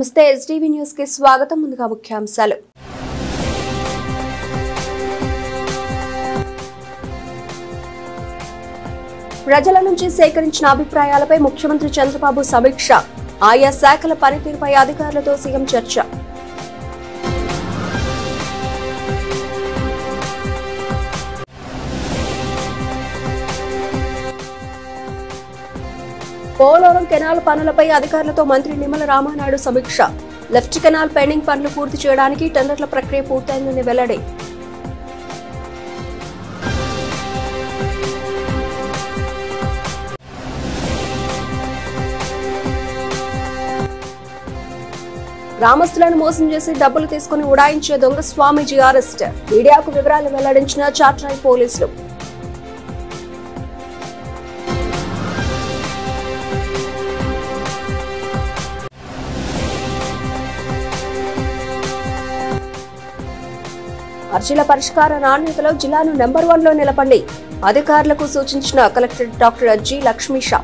నమస్తే STV news కి స్వాగతం. ముందుగా ముఖ్యాంశాలు. ప్రజల నుంచి సేకరించిన అభిప్రాయాలపై ముఖ్యమంత్రి చంద్రబాబు సమీక్ష. ఆయా శాఖల పనితీరుపై అధికారులతో సీఎం చర్చ. పోలవరం కెనాల్ పనులపై అధికారులతో మంత్రి నిమ్మల రామానాయుడు సమీక్ష. లెఫ్ట్ కెనాల్ పెండింగ్ పనులు పూర్తి చేయడానికి టెండర్ల ప్రక్రియ పూర్తయిందని వెల్లడి. గ్రామస్తులను మోసం చేసి డబ్బులు తీసుకుని ఉడాయించే దొంగ స్వామీజీ అరెస్ట్. మీడియాకు వివరాలు వెల్లడించిన చాట్రాయ్ పోలీసులు. అర్జీల పరిష్కార నాణ్యతలో జిల్లాను నెంబర్ 1 లో నిలపండి. అధికారులకు సూచించిన collector doctor G Lakshmisha.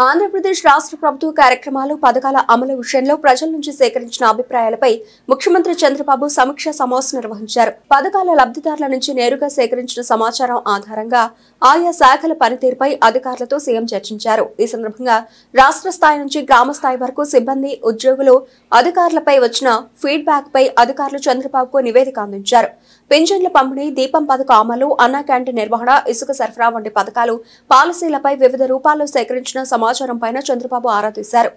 Andhra Pradesh రాష్ట్ర ప్రభుత్వ కార్యక్రమాలు పథకాల అమలు విషయంలో ప్రజల నుంచి సేకరించిన అభిప్రాయాలపై ముఖ్యమంత్రి చంద్రబాబు సమీక్ష సమావేశం నిర్వహించారు. పథకాల లబ్ధిదారుల నుంచి నేరుగా సేకరించిన సమాచారం ఆధారంగా ఆయా శాఖల పనితీరుపై అధికారులతో సీఎం చర్చించారు. ఈ సందర్భంగా రాష్ట్ర స్థాయి నుంచి గ్రామ స్థాయి వరకు సిబ్బంది, ఉద్యోగులు, అధికారులపై వచ్చిన ఫీడ్బ్యాక్ పై అధికారులు చంద్రబాబుకు నివేదిక అందించారు. పింఛన్ల పంపిణీ, దీపం పథకం అమలు, అన్నా క్యాంటీన్ నిర్వహణ, ఇసుక సరఫరా వంటి పథకాలు, పాలసీలపై వివిధ రూపాల్లో సేకరించిన సమాచారం పైన చంద్రబాబు ఆరా తీశారు.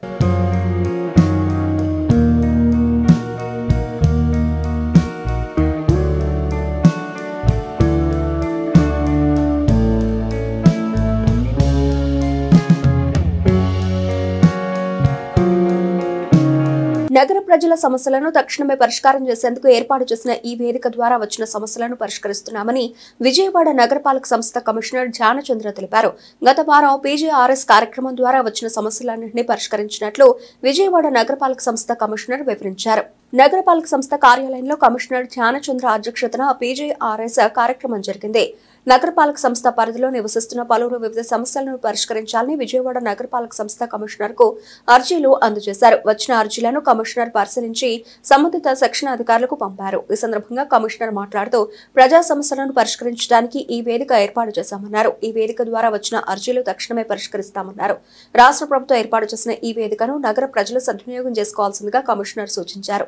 నగర ప్రజల సమస్యలను తక్షణమే పరిష్కారం చేసేందుకు ఏర్పాటు చేసిన ఈ వేదిక ద్వారా వచ్చిన సమస్యలను పరిష్కరిస్తున్నామని విజయవాడ నగరపాలక సంస్థ కమిషనర్ ధ్యానచంద్ర తెలిపారు. గత వారం పీజీఆర్ఎస్ కార్యక్రమం ద్వారా వచ్చిన సమస్యలన్నింటినీ పరిష్కరించినట్లు విజయవాడ నగరపాలక సంస్థ కమిషనర్ వివరించారు. నగరపాలక సంస్థ కార్యాలయంలో కమిషనర్ ధ్యానచంద్ర అధ్యక్షతన పీజీఆర్ఎస్ కార్యక్రమం జరిగింది. నగరపాలక సంస్థ పరిధిలో నివసిస్తున్న పలువురు వివిధ సమస్యలను పరిష్కరించాలని విజయవాడ నగరపాలక సంస్థ కమిషనర్ కు అర్జీలు అందజేశారు. వచ్చిన అర్జీలను కమిషనర్ పరిశీలించి సంబంధిత సెక్షన్ అధికారులకు పంపారు. ఈ సందర్భంగా కమిషనర్ మాట్లాడుతూ ప్రజా సమస్యలను పరిష్కరించడానికి ఈ వేదిక ఏర్పాటు చేశామన్నారు. ఈ వేదిక ద్వారా వచ్చిన అర్జీలు తక్షణమే పరిష్కరిస్తామన్నారు. రాష్ట్ర ప్రభుత్వం ఏర్పాటు చేసిన ఈ వేదికను నగర ప్రజలు సద్వినియోగం చేసుకోవాల్సిందిగా కమిషనర్ సూచించారు.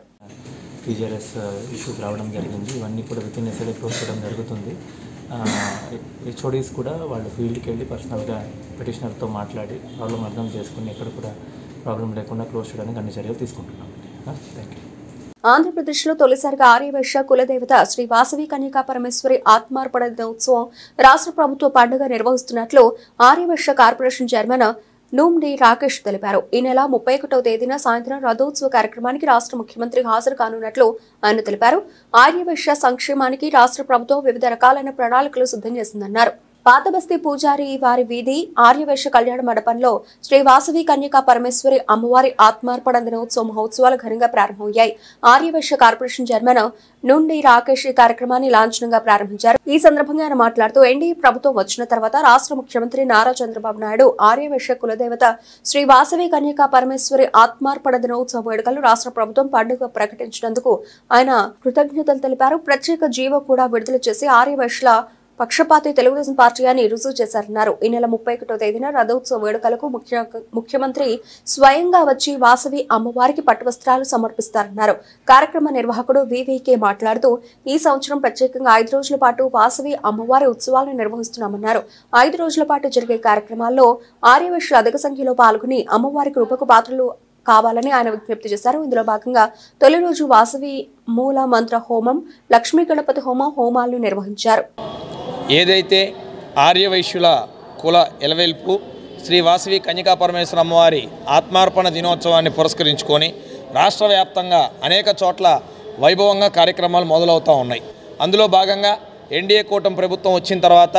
పీజీఆర్ఎస్ ఇష్యూస్ రావడం జరిగింది. ఇవన్నీ కూడా విత్ ఇన్ ఎస్ఎల్ఏ క్లోజ్ చేయడం జరుగుతుంది. హెచ్ఓడీస్ కూడా వాళ్ళు ఫీల్డ్కి వెళ్ళి పర్సనల్గా పిటిషనర్తో మాట్లాడి ప్రాబ్లం అర్థం చేసుకుని ఎక్కడ కూడా ప్రాబ్లం లేకుండా క్లోజ్ చేయడానికి అన్ని చర్యలు తీసుకుంటున్నాం. Thank you. ఆంధ్రప్రదేశ్లో తొలిసారిగా ఆర్యవైశ్య కులదేవత శ్రీ వాసవి కన్యకా పరమేశ్వరి ఆత్మార్పణ దినోత్సవం రాష్ట్ర ప్రభుత్వ పండుగ నిర్వహిస్తున్నట్లు ఆర్యవైశ్య కార్పొరేషన్ చైర్మన్ నూమ్డి రాకేష్ తెలిపారు. ఈ నెల 31వ తేదీన సాయంత్రం రథోత్సవ కార్యక్రమానికి రాష్ట్ర ముఖ్యమంత్రి హాజరు కానున్నట్లు ఆయన తెలిపారు. ఆర్యవైశ్య సంక్షేమానికి రాష్ట్ర ప్రభుత్వం వివిధ రకాలైన ప్రణాళికలు సిద్ధం చేసిందన్నారు. పాతబస్తీ పూజారి వారి వీధి ఆర్యవైశ్య కళ్యాణ మండపంలో శ్రీ వాసవి కన్యకా పరమేశ్వరి అమ్మవారి ఆత్మార్పణ దినోత్సవ మహోత్సవాలు ఘనంగా ప్రారంభమయ్యాయి. ఆర్యవైశ్య కార్పొరేషన్ చైర్మన్ నుండి రాకేష్ ఈ కార్యక్రమాన్ని లాంఛనంగా ప్రారంభించారు. ఈ సందర్భంగా ఆయన మాట్లాడుతూ ఎన్డీఏ ప్రభుత్వం వచ్చిన తర్వాత రాష్ట్ర ముఖ్యమంత్రి నారా చంద్రబాబు నాయుడు ఆర్యవైశ్య కులదేవత శ్రీ వాసవి కన్యకా పరమేశ్వరి ఆత్మార్పణ దినోత్సవ వేడుకలు రాష్ట్ర ప్రభుత్వం పండుగ ప్రకటించినందుకు ఆయన కృతజ్ఞతలు తెలిపారు. ప్రత్యేక జీవో కూడా విడుదల చేసి ఆర్యవైశ్యుల పక్షపాతి తెలుగుదేశం పార్టీ అని రుజువు చేశారన్నారు. ఈ నెల 31వ తేదీన రథోత్సవ వేడుకలకు ముఖ్యమంత్రి స్వయంగా వచ్చి వాసవి అమ్మవారికి పట్టువస్త్రాలు సమర్పిస్తారన్నారు. కార్యక్రమ నిర్వాహకుడు వివికే మాట్లాడుతూ ఈ సంవత్సరం ప్రత్యేకంగా 5 రోజుల పాటు వాసవి అమ్మవారి ఉత్సవాలను నిర్వహిస్తున్నామన్నారు. 5 రోజుల పాటు జరిగే కార్యక్రమాల్లో ఆర్యవైశ్యులు అధిక సంఖ్యలో పాల్గొని అమ్మవారి కృపకు పాత్రలు కావాలని ఆయన విజ్ఞప్తి చేశారు. ఇందులో భాగంగా తొలి రోజు వాసవి మూల మంత్ర హోమం, లక్ష్మీ గణపతి హోమాలను నిర్వహించారు. ఏదైతే ఆర్యవైశ్యుల కుల ఎలవెల్పు శ్రీ వాసవి కన్యకా పరమేశ్వర అమ్మవారి ఆత్మార్పణ దినోత్సవాన్ని పురస్కరించుకొని రాష్ట్ర వ్యాప్తంగా అనేక చోట్ల వైభవంగా కార్యక్రమాలు మొదలవుతూ ఉన్నాయి. అందులో భాగంగా ఎన్డీఏ కూటమి ప్రభుత్వం వచ్చిన తర్వాత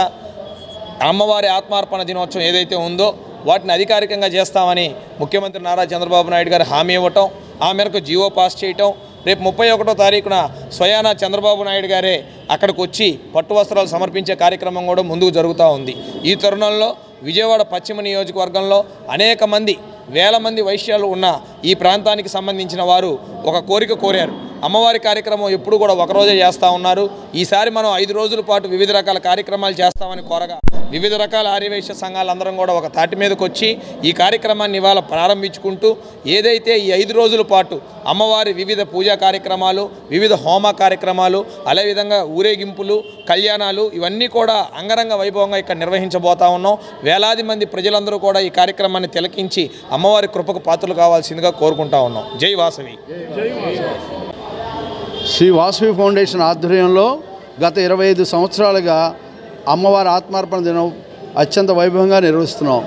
అమ్మవారి ఆత్మార్పణ దినోత్సవం ఏదైతే ఉందో వాటిని అధికారికంగా చేస్తామని ముఖ్యమంత్రి నారా చంద్రబాబు నాయుడు గారు హామీ ఇవ్వటం, ఆ మేరకు జీవో పాస్ చేయటం, రేపు 31వ తారీఖున స్వయానా చంద్రబాబు నాయుడు గారే అక్కడికి వచ్చి పట్టు వస్త్రాలు సమర్పించే కార్యక్రమం కూడా ముందుకు జరుగుతూ ఉంది. ఈ తరుణంలో విజయవాడ పశ్చిమ నియోజకవర్గంలో అనేక మంది వేల మంది వైశ్యాలు ఉన్న ఈ ప్రాంతానికి సంబంధించిన వారు ఒక కోరిక కోరారు. అమ్మవారి కార్యక్రమం ఎప్పుడు కూడా ఒకరోజే చేస్తూ ఉన్నారు. ఈసారి మనం 5 రోజుల పాటు వివిధ రకాల కార్యక్రమాలు చేస్తామని కోరగా వివిధ రకాల ఆర్యవైశ్య సంఘాలందరం కూడా ఒక తాటి మీదకి వచ్చి ఈ కార్యక్రమాన్ని ఇవాళ ప్రారంభించుకుంటూ ఏదైతే ఈ 5 రోజుల పాటు అమ్మవారి వివిధ పూజా కార్యక్రమాలు, వివిధ హోమ కార్యక్రమాలు, అదేవిధంగా ఊరేగింపులు, కళ్యాణాలు ఇవన్నీ కూడా అంగరంగ వైభవంగా ఇక్కడ నిర్వహించబోతా ఉన్నాం. వేలాది మంది ప్రజలందరూ కూడా ఈ కార్యక్రమాన్ని తిలకించి అమ్మవారి కృపకు పాత్రలు కావాల్సిందిగా కోరుకుంటా ఉన్నాం. జై వాసవి. శ్రీ వాసవి ఫౌండేషన్ ఆధ్వర్యంలో గత 25 సంవత్సరాలుగా అమ్మవారి ఆత్మార్పణ దినం అత్యంత వైభవంగా నిర్వహిస్తున్నాం.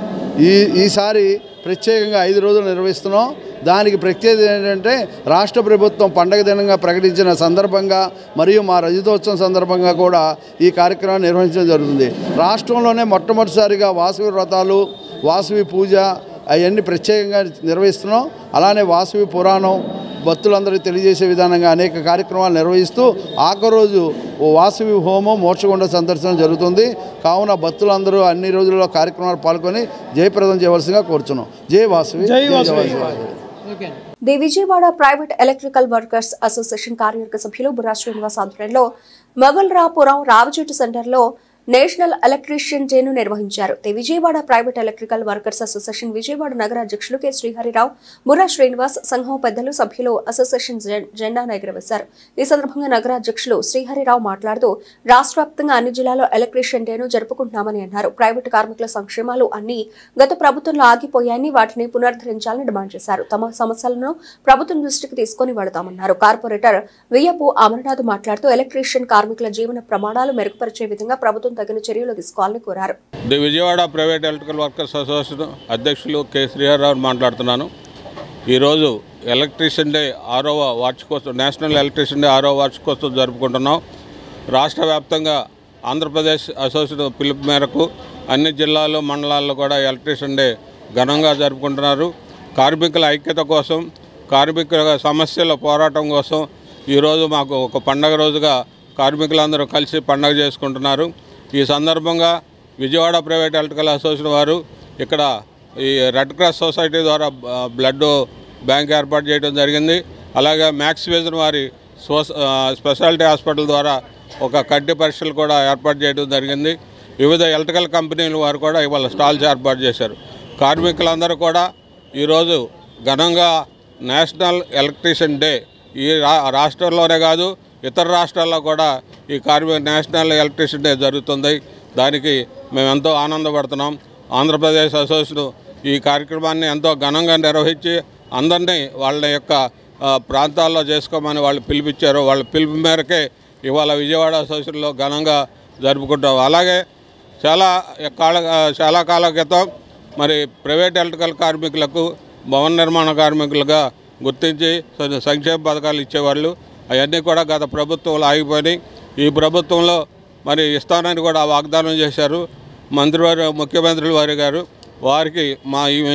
ఈసారి ప్రత్యేకంగా 5 రోజులు నిర్వహిస్తున్నాం. దానికి ప్రత్యేకత ఏంటంటే రాష్ట్ర ప్రభుత్వం పండగ దినంగా ప్రకటించిన సందర్భంగా మరియు మా రజతోత్సవం సందర్భంగా కూడా ఈ కార్యక్రమాన్ని నిర్వహించడం జరుగుతుంది. రాష్ట్రంలోనే మొట్టమొదటిసారిగా వాసవి వ్రతాలు, వాసవి పూజ అవన్నీ ప్రత్యేకంగా నిర్వహిస్తున్నాం. అలానే వాసవి పురాణం భక్తులందరికీ తెలియజేసే విధానంగా అనేక కార్యక్రమాలు నిర్వహిస్తూ ఆఖరి రోజు వాసవి హోమం, మోక్షగుండ సందర్శనం జరుగుతుంది. కావున భక్తులందరూ అన్ని రోజుల్లో కార్యక్రమాలు పాల్గొని జయప్రదం చేయవలసిందిగా కోరుచున్నాం. జై Vasavi. The Vijayawada private electrical workers association కార్యవర్గ సభ్యులు బుర్రా శ్రీనివాస్ ఆధ్వర్యంలో మొగల్రాపురం రావచెట్టు సెంటర్లో నేషనల్ ఎలక్ట్రీషియన్ డేను నిర్వహించారు. The Vijayawada private electrical workers association Vijayawada నగర అధ్యక్షులు కె శ్రీహరిరావు, బుర్రా శ్రీనివాస్, సంఘం పెద్దలు, సభ్యులు అసోసియేషన్ జెండాను ఎగురవేశారు. ఈ సందర్భంగా నగర అధ్యక్షులు శ్రీహరిరావు మాట్లాడుతూ రాష్ట్ర వ్యాప్తంగా అన్ని జిల్లాల్లో ఎలక్ట్రీషియన్ డేను జరుపుకుంటున్నామని అన్నారు. ప్రైవేటు కార్మికుల సంక్షేమాలు అన్ని గత ప్రభుత్వంలో ఆగిపోయాయని వాటిని పునరుద్ధరించాలని డిమాండ్ చేశారు. తమ సమస్యలను ప్రభుత్వం దృష్టికి తీసుకుని వెళతామన్నారు. కార్పొరేటర్ వియ్యపు అమరనాథ్ మాట్లాడుతూ ఎలక్ట్రీషియన్ కార్మికుల జీవన ప్రమాణాలు మెరుగుపరిచే విధంగా ప్రభుత్వం తగిన చర్యలు తీసుకోవాలని కోరారు. The Vijayawada private electrical workers association అధ్యక్షులు కె శ్రీహరిరావు మాట్లాడుతున్నాను. ఈరోజు ఎలక్ట్రీషియన్ డే 6వ వార్షికోత్సవం, నేషనల్ ఎలక్ట్రీషియన్ డే 6వ వార్షికోత్సవం జరుపుకుంటున్నాం. రాష్ట్ర వ్యాప్తంగా ఆంధ్రప్రదేశ్ అసోసియేషన్ పిలుపు మేరకు అన్ని జిల్లాలు, మండలాల్లో కూడా ఎలక్ట్రీషియన్ డే ఘనంగా జరుపుకుంటున్నారు. కార్మికుల ఐక్యత కోసం, కార్మికుల సమస్యల పోరాటం కోసం ఈరోజు మాకు ఒక పండగ రోజుగా కార్మికులందరూ కలిసి పండగ చేసుకుంటున్నారు. ఈ సందర్భంగా విజయవాడ ప్రైవేట్ ఎలక్ట్రికల్ అసోసియేషన్ వారు ఇక్కడ ఈ రెడ్ క్రాస్ సొసైటీ ద్వారా బ్లడ్ బ్యాంక్ ఏర్పాటు చేయడం జరిగింది. అలాగే మ్యాక్స్ విజన్ వారి స్పెషాలిటీ హాస్పిటల్ ద్వారా ఒక కంటి పరీక్షలు కూడా ఏర్పాటు చేయడం జరిగింది. వివిధ ఎలక్ట్రికల్ కంపెనీల వారు కూడా ఇవాళ స్టాల్స్ ఏర్పాటు చేశారు. కార్మికులందరూ కూడా ఈరోజు ఘనంగా నేషనల్ ఎలక్ట్రీషియన్ డే ఈ రాష్ట్రంలోనే కాదు ఇతర రాష్ట్రాల్లో కూడా ఈ నేషనల్ ఎలక్ట్రిసిటీ డే జరుగుతుంది. దానికి మేము ఎంతో ఆనందపడుతున్నాం. ఆంధ్రప్రదేశ్ అసోసియేషన్ ఈ కార్యక్రమాన్ని ఎంతో ఘనంగా నిర్వహించి అందరినీ వాళ్ళ యొక్క ప్రాంతాల్లో చేసుకోమని వాళ్ళు పిలిపించారు. వాళ్ళ పిలుపు మేరకే ఇవాళ విజయవాడ అసోసియేషన్లో ఘనంగా జరుపుకుంటాం. అలాగే చాలా కాల క్రితం మరి ప్రైవేట్ ఎలక్ట్రికల్ కార్మికులకు, భవన నిర్మాణ కార్మికులుగా గుర్తించి సంక్షేమ పథకాలు ఇచ్చేవాళ్ళు. అవన్నీ కూడా గత ప్రభుత్వంలో ఆగిపోయినాయి. ఈ ప్రభుత్వంలో మరి ఇస్తానని కూడా వాగ్దానం చేశారు ముఖ్యమంత్రుల వారి గారు. వారికి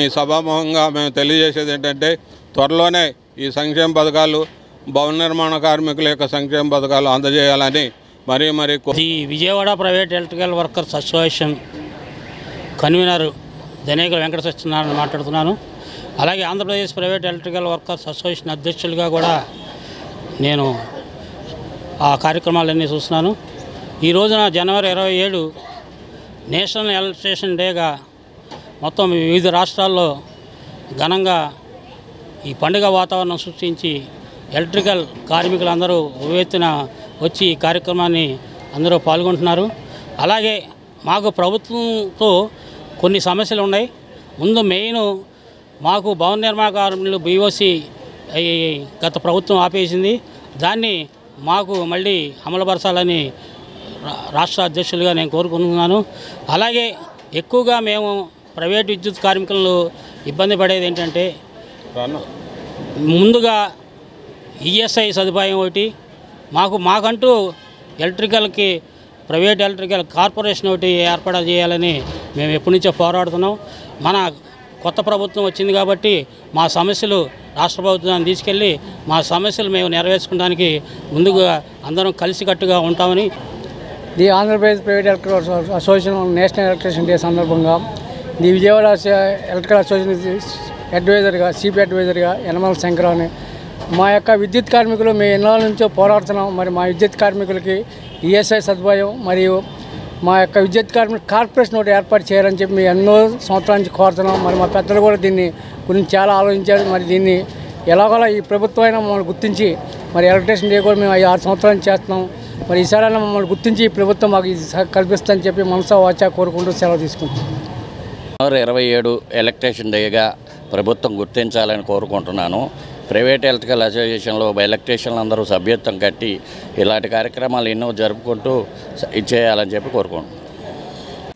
ఈ సభాముఖంగా మేము తెలియజేసేది ఏంటంటే త్వరలోనే ఈ సంక్షేమ పథకాలు, భవన నిర్మాణ కార్మికుల యొక్క సంక్షేమ పథకాలు అందజేయాలని మరీ ఈ Vijayawada private electrical workers association convener Dhanekala Venkata Satyanarayana మాట్లాడుతున్నాను. అలాగే Andhra Pradesh private electrical workers association అధ్యక్షులుగా కూడా నేను ఆ కార్యక్రమాలన్నీ చూస్తున్నాను. ఈ రోజున జనవరి 27 నేషనల్ ఎలక్ట్రీషియన్ డేగా మొత్తం వివిధ రాష్ట్రాల్లో ఘనంగా ఈ పండుగ వాతావరణం సృష్టించి ఎలక్ట్రికల్ కార్మికులందరూ ఉవ్వెత్తున వచ్చి ఈ కార్యక్రమాన్ని అందరూ పాల్గొంటున్నారు. అలాగే మాకు ప్రభుత్వంతో కొన్ని సమస్యలు ఉన్నాయి. ముందు మెయిన్ మాకు భవన నిర్మాణ కార్మికులు బీఓసీ గత ప్రభుత్వం ఆపేసింది. దాన్ని మాకు మళ్ళీ అమలుపరచాలని రాష్ట్ర అధ్యక్షులుగా నేను కోరుకుంటున్నాను. అలాగే ఎక్కువగా మేము ప్రైవేట్ విద్యుత్ కార్మికులను ఇబ్బంది పడేది ఏంటంటే ముందుగా ఈఎస్ఐ సదుపాయం ఒకటి మాకంటూ ఎలక్ట్రికల్కి ప్రైవేట్ ఎలక్ట్రికల్ కార్పొరేషన్ ఒకటి ఏర్పాటు చేయాలని మేము ఎప్పటి నుంచో పోరాడుతున్నాం. మన కొత్త ప్రభుత్వం వచ్చింది కాబట్టి మా సమస్యలు రాష్ట్ర ప్రభుత్వాన్ని తీసుకెళ్ళి మా సమస్యలు మేము నెరవేర్చుకోవడానికి ముందుగా అందరం కలిసికట్టుగా ఉంటామని the Andhra Pradesh private electrical association national electricity day సందర్భంగా ది విజయవాడ ఎలక్ట్రికల్ అసోసియేషన్ అడ్వైజర్గా సిపి అడ్వైజర్గా యనమల శంకరాన్ని మా యొక్క విద్యుత్ కార్మికులు మేము ఎన్నాళ్ళ నుంచో పోరాడుతున్నాం. మరి మా విద్యుత్ కార్మికులకి ఈఎస్ఐ సదుపాయం మరియు మా యొక్క విద్యుత్ కార్పొరేషన్ ఒకటి ఏర్పాటు చేయాలని చెప్పి మేము ఎన్నో సంవత్సరాల నుంచి కోరుతున్నాం. మరి మా పెద్దలు కూడా దీన్ని గురించి చాలా ఆలోచించారు. మరి దీన్ని ఎలాగోలా ఈ ప్రభుత్వం అయినా మమ్మల్ని గుర్తించి మరి ఎలక్ట్రిసిటీ డే కూడా మేము 6 సంవత్సరాల నుంచి చేస్తున్నాం. మరి ఈసారైనా మమ్మల్ని గుర్తించి ఈ ప్రభుత్వం మాకు కల్పిస్తుందని చెప్పి మనసా వాచా కోరుకుంటూ సెలవు తీసుకుంటాం. 27 ఎలక్ట్రిషియన్ డేగా ప్రభుత్వం గుర్తించాలని కోరుకుంటున్నాను. ప్రైవేట్ ఎలక్ట్రికల్ అసోసియేషన్లో ఎలక్ట్రీషియన్లు అందరూ సభ్యత్వం కట్టి ఇలాంటి కార్యక్రమాలు ఎన్నో జరుపుకుంటూ ఇచ్చేయాలని చెప్పి కోరుకుంటున్నాను.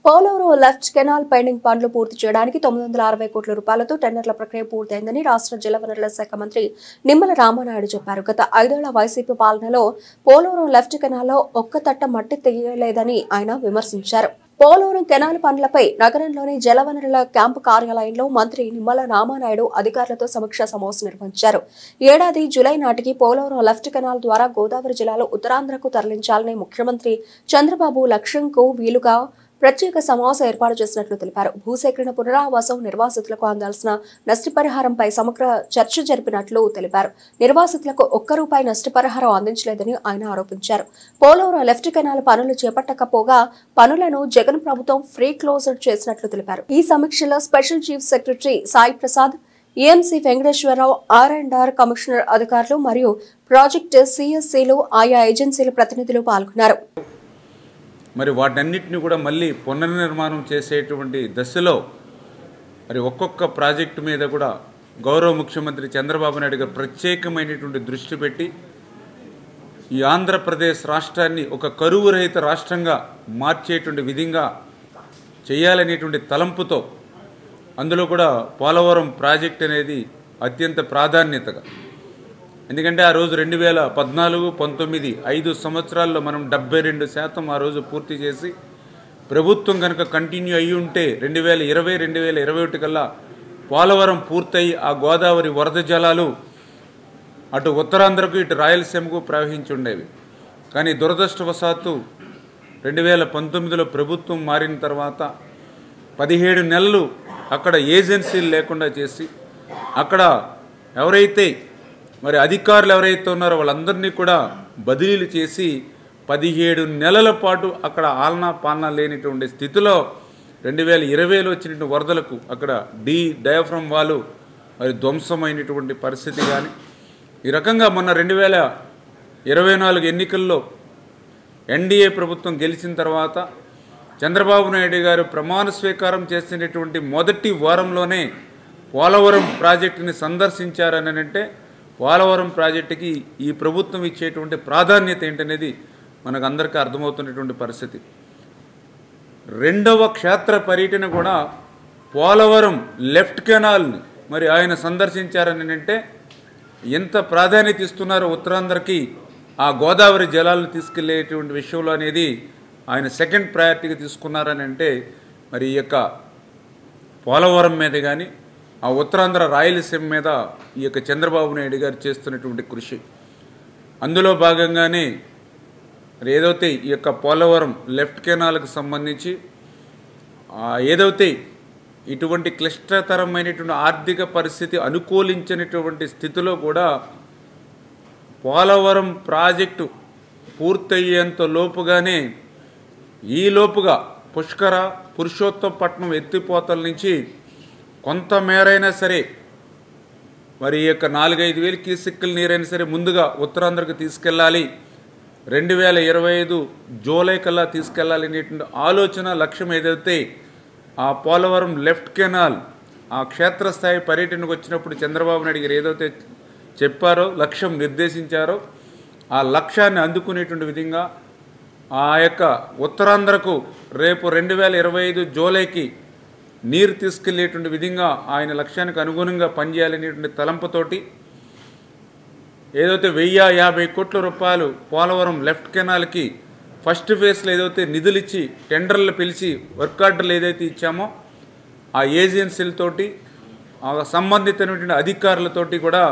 పోలవరం లెఫ్ట్ కెనాల్ పెండింగ్ పనులు పూర్తి చేయడానికి 960 కోట్ల రూపాయలతో టెండర్ల ప్రక్రియ పూర్తయిందని రాష్ట్ర జలవనరుల శాఖ మంత్రి నిమ్మల రామానాయుడు చెప్పారు. గత 5 ఏళ్ల వైసీపీ పాలనలో పోలవరం లెఫ్ట్ కెనాల్లో ఒక్క తట్ట మట్టి తీయలేదని ఆయన విమర్శించారు. పోలవరం కెనాల్ పనులపై నగరంలోని జలవనరుల క్యాంపు కార్యాలయంలో మంత్రి నిమ్మల రామానాయుడు అధికారులతో సమీక్షా సమావేశం నిర్వహించారు. ఏడాది జూలై నాటికి పోలవరం లెఫ్ట్ కెనాల్ ద్వారా గోదావరి జిల్లాలో ఉత్తరాంధ్రకు తరలించాలని ముఖ్యమంత్రి చంద్రబాబు లక్ష్యంకు వీలుగా ప్రత్యేక సమావేశం ఏర్పాటు చేసినట్లు తెలిపారు. భూసేకరణ, పునరావాసం, నిర్వాసితులకు అందాల్సిన నష్టపరిహారంపై సమగ్ర చర్చ జరిపినట్లు తెలిపారు. నిర్వాసితులకు ₹1 నష్టపరిహారం అందించలేదని ఆయన ఆరోపించారు. పోలవరం లెఫ్ట్ కెనాల్ పనులు చేపట్టకపోగా పనులను జగన్ ప్రభుత్వం ఫ్రీ క్లోజర్ చేసినట్లు తెలిపారు. ఈ సమీక్షలో special chief secretary Sai Prasad, AMC Venkateswararao, R&R commissioner అధికారులు మరియు ప్రాజెక్టు సిఎస్సీలు, ఆయా ఏజెన్సీల ప్రతినిధులు పాల్గొన్నారు. మరి వాటన్నిటిని కూడా మళ్ళీ పునర్నిర్మాణం చేసేటువంటి దశలో మరి ఒక్కొక్క ప్రాజెక్టు మీద కూడా గౌరవ ముఖ్యమంత్రి చంద్రబాబు నాయుడు గారు ప్రత్యేకమైనటువంటి దృష్టి పెట్టి ఈ ఆంధ్రప్రదేశ్ రాష్ట్రాన్ని ఒక కరువు రహిత రాష్ట్రంగా మార్చేటువంటి విధంగా చేయాలనేటువంటి తలంపుతో అందులో కూడా పోలవరం ప్రాజెక్ట్ అనేది అత్యంత ప్రాధాన్యతగా, ఎందుకంటే ఆ రోజు 2014, 19 5 సంవత్సరాల్లో మనం 72% ఆ రోజు పూర్తి చేసి ప్రభుత్వం కనుక కంటిన్యూ అయ్యి ఉంటే 2020, 2021 కల్లా పోలవరం పూర్తయి ఆ గోదావరి వరద జలాలు అటు ఉత్తరాంధ్రకు ఇటు రాయలసీమకు ప్రవహించి ఉండేవి. కానీ దురదృష్టవశాత్తు 2019లో ప్రభుత్వం మారిన తర్వాత 17 నెలలు అక్కడ ఏజెన్సీలు లేకుండా చేసి అక్కడ ఎవరైతే మరి అధికారులు ఎవరైతే ఉన్నారో వాళ్ళందరినీ కూడా బదిలీలు చేసి 17 నెలల పాటు అక్కడ ఆలనా పాలన లేనిటువంటి స్థితిలో 2020లో వచ్చినటువంటి వరదలకు అక్కడ డయాఫ్రమ్ వాలు మరి ధ్వంసమైనటువంటి పరిస్థితి. కానీ ఈ రకంగా మొన్న 2024 ఎన్నికల్లో ఎన్డీఏ ప్రభుత్వం గెలిచిన తర్వాత చంద్రబాబు నాయుడు గారు ప్రమాణ స్వీకారం చేసినటువంటి మొదటి వారంలోనే పోలవరం ప్రాజెక్టుని సందర్శించారని అంటే పోలవరం ప్రాజెక్టుకి ఈ ప్రభుత్వం ఇచ్చేటువంటి ప్రాధాన్యత ఏంటనేది మనకు అందరికీ అర్థమవుతున్నటువంటి పరిస్థితి. రెండవ క్షేత్ర పర్యటన కూడా పోలవరం లెఫ్ట్ కెనాల్ని మరి ఆయన సందర్శించారని అంటే ఎంత ప్రాధాన్యత ఇస్తున్నారో ఉత్తరాంధ్రకి ఆ గోదావరి జలాలను తీసుకెళ్లేటువంటి విషయంలో అనేది ఆయన సెకండ్ ప్రయారిటీగా తీసుకున్నారని అంటే మరి ఈ యొక్క పోలవరం మీద కానీ ఆ ఉత్తరాంధ్ర రాయలసీమ మీద ఈ యొక్క చంద్రబాబు నాయుడు గారు చేస్తున్నటువంటి కృషి, అందులో భాగంగానే ఏదైతే ఈ యొక్క పోలవరం లెఫ్ట్ కెనాల్కి సంబంధించి ఏదైతే ఇటువంటి క్లిష్టతరమైనటువంటి ఆర్థిక పరిస్థితి అనుకూలించినటువంటి స్థితిలో కూడా పోలవరం ప్రాజెక్టు పూర్తయ్యేంత లోపుగానే ఈ లోపుగా పుష్కర, పురుషోత్తపట్నం ఎత్తిపోతల నుంచి కొంతమేరైనా సరే మరి ఈ యొక్క 4-5 వేల క్యూసెక్కుల నీరైనా సరే ముందుగా ఉత్తరాంధ్రకు తీసుకెళ్ళాలి, 2025 జూలై కల్లా తీసుకెళ్ళాలి అనేటువంటి ఆలోచన, లక్ష్యం ఏదైతే ఆ పోలవరం లెఫ్ట్ కెనాల్ ఆ క్షేత్రస్థాయి పర్యటనకు వచ్చినప్పుడు చంద్రబాబు నాయుడు గారు ఏదైతే చెప్పారో, లక్ష్యం నిర్దేశించారో ఆ లక్ష్యాన్ని అందుకునేటువంటి విధంగా ఆ యొక్క ఉత్తరాంధ్రకు రేపు 2025 జూలైకి నీరు తీసుకెళ్లేటువంటి విధంగా ఆయన లక్ష్యానికి అనుగుణంగా పనిచేయాలనేటువంటి తలంపుతోటి ఏదైతే 1050 కోట్ల రూపాయలు పోలవరం లెఫ్ట్ కెనాల్కి ఫస్ట్ ఫేజ్లో ఏదైతే నిధులు ఇచ్చి టెండర్లు పిలిచి వర్క్ ఆర్డర్లు ఏదైతే ఇచ్చామో ఆ ఏజెన్సీలతోటి సంబంధితమైనటువంటి అధికారులతోటి కూడా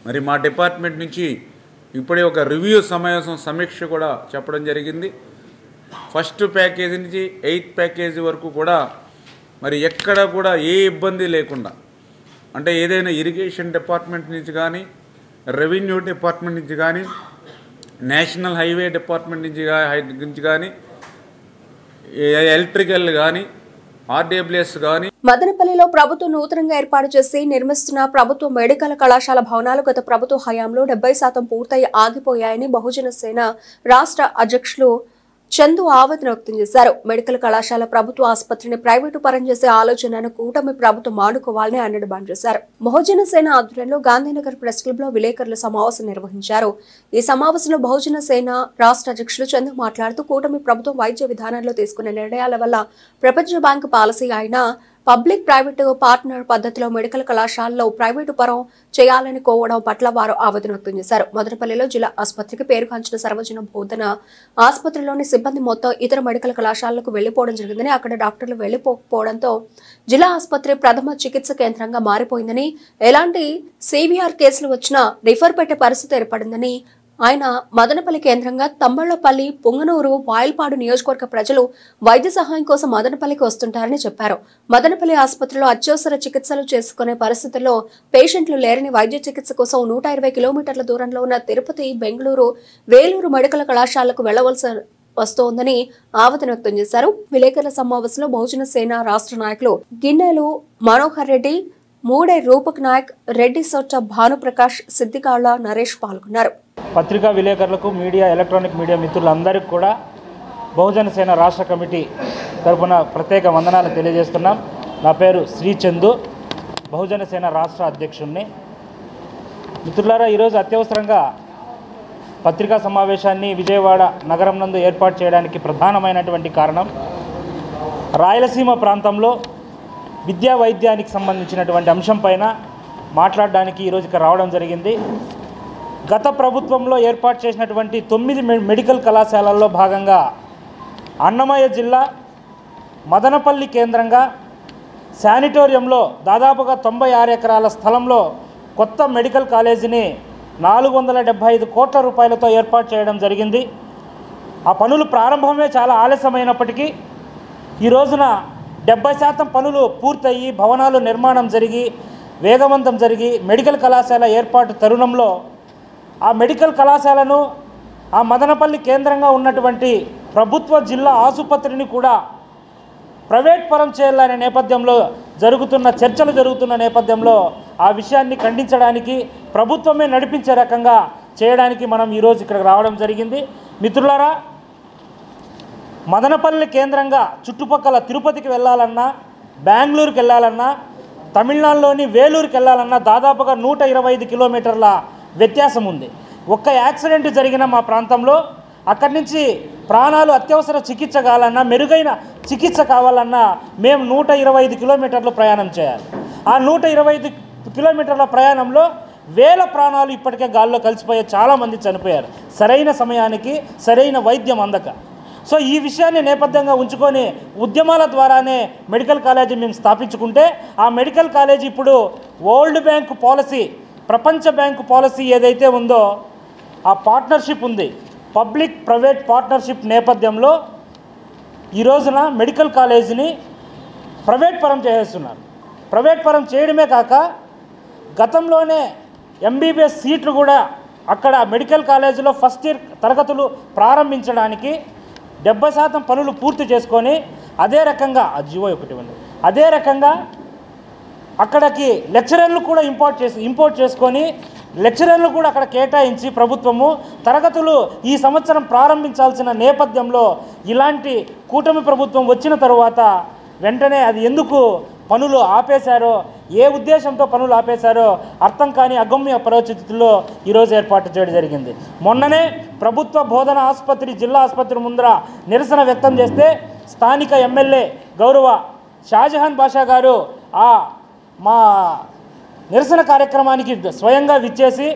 మరి మా డిపార్ట్మెంట్ నుంచి ఇప్పుడే ఒక రివ్యూ సమావేశం సమీక్ష కూడా చెప్పడం జరిగింది. ఫస్ట్ ప్యాకేజీ నుంచి 8th ప్యాకేజీ వరకు కూడా మరి ఎక్కడ కూడా ఏ ఇబ్బంది లేకుండా, అంటే ఏదైనా ఇరిగేషన్ డిపార్ట్మెంట్ నుంచి కానీ, రెవెన్యూ డిపార్ట్మెంట్ నుంచి కానీ, నేషనల్ హైవే డిపార్ట్మెంట్ నుంచి కానీ, ఎలక్ట్రికల్ కానీ, ఆర్డబ్ల్యూఎస్ కానీ. మదనపల్లిలో ప్రభుత్వం నూతనంగా ఏర్పాటు చేసి నిర్మిస్తున్న ప్రభుత్వ మెడికల్ కళాశాల భవనాలు గత ప్రభుత్వ హయాంలో 70% పూర్తయి ఆగిపోయాయని బహుజన సేన రాష్ట్ర అధ్యక్షులు చందు ఆవేదన వ్యక్తం చేశారు. మెడికల్ కళాశాల ప్రభుత్వ ఆసుపత్రిని ప్రైవేటు పరం చేసే ఆలోచనను కూటమి ప్రభుత్వం మానుకోవాలని ఆయన డిమాండ్ చేశారు. బహుజన సేన ఆధ్వర్యంలో గాంధీనగర్ ప్రెస్ క్లబ్ లో విలేకరుల సమావేశం నిర్వహించారు. ఈ సమావేశంలో బహుజన సేన రాష్ట్ర అధ్యక్షులు చందు మాట్లాడుతూ కూటమి ప్రభుత్వం వైద్య విధానంలో తీసుకున్న నిర్ణయాల వల్ల ప్రపంచ బ్యాంకు పాలసీ అయిన పబ్లిక్ ప్రైవేటు పార్ట్నర్ పద్ధతిలో మెడికల్ కళాశాలలో ప్రైవేటు పరం చేయాలని కోవడం పట్ల వారు ఆవేదన వ్యక్తం చేశారు. మదనపల్లిలో జిల్లా ఆసుపత్రికి పేరుగాంచిన సర్వజన బోధన ఆసుపత్రిలోని సిబ్బంది మొత్తం ఇతర మెడికల్ కళాశాలకు వెళ్లిపోవడం జరిగిందని, అక్కడ డాక్టర్లు వెళ్లిపోవడంతో జిల్లా ఆసుపత్రి ప్రథమ చికిత్స కేంద్రంగా మారిపోయిందని, ఎలాంటి సివిఆర్ కేసులు వచ్చినా రిఫర్ పెట్టే పరిస్థితి ఏర్పడిందని ఆయన మదనపల్లి కేంద్రంగా తమ్మళ్లపల్లి, పొంగనూరు, వాయిల్పాడు నియోజకవర్గ ప్రజలు వైద్య సహాయం కోసం మదనపల్లికి వస్తుంటారని చెప్పారు. మదనపల్లి ఆసుపత్రిలో అత్యవసర చికిత్సలు చేసుకునే పరిస్థితుల్లో పేషెంట్లు లేరని, వైద్య చికిత్స కోసం 120 కిలోమీటర్ల దూరంలో ఉన్న తిరుపతి, బెంగళూరు, వేలూరు మెడికల్ కళాశాలకు వెళ్లవలసి వస్తోందని ఆవేదన వ్యక్తం చేశారు. విలేకరుల సమావేశంలో బహుజన సేన రాష్ట్ర నాయకులు గిన్నెలు మనోహర్ రెడ్డి, మూడే రూపక్ నాయక్, రెడ్డి సొట్ట భానుప్రకాష్, సిద్దిగాళ్ల నరేష్ పాల్గొన్నారు. పత్రికా విలేకరులకు, మీడియా, ఎలక్ట్రానిక్ మీడియా మిత్రులందరికీ కూడా బహుజన సేన రాష్ట్ర కమిటీ తరఫున ప్రత్యేక వందనాలు తెలియజేస్తున్నాం. నా పేరు శ్రీ చందు, బహుజన సేన రాష్ట్ర అధ్యక్షుడిని. మిత్రులారా, ఈరోజు అత్యవసరంగా పత్రికా సమావేశాన్ని విజయవాడ నగరం నందు ఏర్పాటు చేయడానికి ప్రధానమైనటువంటి కారణం, రాయలసీమ ప్రాంతంలో విద్యా వైద్యానికి సంబంధించినటువంటి అంశం పైన మాట్లాడడానికి ఈరోజు ఇక్కడ రావడం జరిగింది. గత ప్రభుత్వంలో ఏర్పాటు చేసినటువంటి 9 మెడికల్ కళాశాలల్లో భాగంగా అన్నమయ్య జిల్లా మదనపల్లి కేంద్రంగా శానిటోరియంలో దాదాపుగా 96 ఎకరాల స్థలంలో కొత్త మెడికల్ కాలేజీని 475 కోట్ల రూపాయలతో ఏర్పాటు చేయడం జరిగింది. ఆ పనులు ప్రారంభమే చాలా ఆలస్యమైనప్పటికీ ఈ రోజున 70% పనులు పూర్తయి, భవనాలు నిర్మాణం జరిగి, వేగవంతం జరిగి, మెడికల్ కళాశాల ఏర్పాటు తరుణంలో ఆ మెడికల్ కళాశాలను, ఆ మదనపల్లి కేంద్రంగా ఉన్నటువంటి ప్రభుత్వ జిల్లా ఆసుపత్రిని కూడా ప్రైవేట్ పరం చేయాలనే నేపథ్యంలో చర్చలు జరుగుతున్న నేపథ్యంలో ఆ విషయాన్ని ఖండించడానికి, ప్రభుత్వమే నడిపించే రకంగా చేయడానికి మనం ఈరోజు ఇక్కడికి రావడం జరిగింది. మిత్రులారా, మదనపల్లి కేంద్రంగా చుట్టుపక్కల తిరుపతికి వెళ్ళాలన్నా, బెంగళూరుకి వెళ్ళాలన్నా, తమిళనాడులోని వేలూరుకి వెళ్ళాలన్నా దాదాపుగా 125 కిలోమీటర్ల వ్యత్యాసం ఉంది. ఒక్క యాక్సిడెంట్ జరిగిన మా ప్రాంతంలో అక్కడి నుంచి ప్రాణాలు అత్యవసర చికిత్స కావాలన్నా, మెరుగైన చికిత్స కావాలన్నా మేము 125 కిలోమీటర్లు ప్రయాణం చేయాలి. ఆ 125 కిలోమీటర్ల ప్రయాణంలో వేల ప్రాణాలు ఇప్పటికే గాల్లో కలిసిపోయే చాలామంది చనిపోయారు, సరైన సమయానికి సరైన వైద్యం అందక. సో ఈ విషయాన్ని నేపథ్యంగా ఉంచుకొని ఉద్యమాల ద్వారానే మెడికల్ కాలేజీ మేము స్థాపించుకుంటే, ఆ మెడికల్ కాలేజీ ఇప్పుడు వరల్డ్ బ్యాంక్ పాలసీ, ప్రపంచ బ్యాంకు పాలసీ ఏదైతే ఉందో ఆ పార్ట్నర్షిప్ ఉంది, పబ్లిక్ ప్రైవేట్ పార్ట్నర్షిప్ నేపథ్యంలో ఈ రోజున మెడికల్ కాలేజీని ప్రైవేట్ పరం చేసేస్తున్నారు. ప్రైవేట్ పరం చేయడమే కాక గతంలోనే ఎంబీబీఎస్ సీట్లు కూడా అక్కడ మెడికల్ కాలేజీలో ఫస్ట్ ఇయర్ తరగతులు ప్రారంభించడానికి 70% పనులు పూర్తి చేసుకొని అదే రకంగా అదే రకంగా అక్కడికి లెక్చరర్లు కూడా ఇంపోర్ట్ చేసుకొని లెక్చరర్లు కూడా అక్కడ కేటాయించి ప్రభుత్వము తరగతులు ఈ సంవత్సరం ప్రారంభించాల్సిన నేపథ్యంలో ఇలాంటి కూటమి ప్రభుత్వం వచ్చిన తరువాత వెంటనే అది ఎందుకు పనులు ఆపేశారో, ఏ ఉద్దేశంతో పనులు ఆపేశారో అర్థం కాని అగమ్య పరిస్థితుల్లో ఈరోజు ఏర్పాటు చేయడం జరిగింది. మొన్ననే ప్రభుత్వ బోధన ఆసుపత్రి, జిల్లా ఆసుపత్రి ముందర నిరసన వ్యక్తం చేస్తే స్థానిక ఎమ్మెల్యే గౌరవ షాజహాన్ బాషా గారు మా నిరసన కార్యక్రమానికి స్వయంగా విచ్చేసి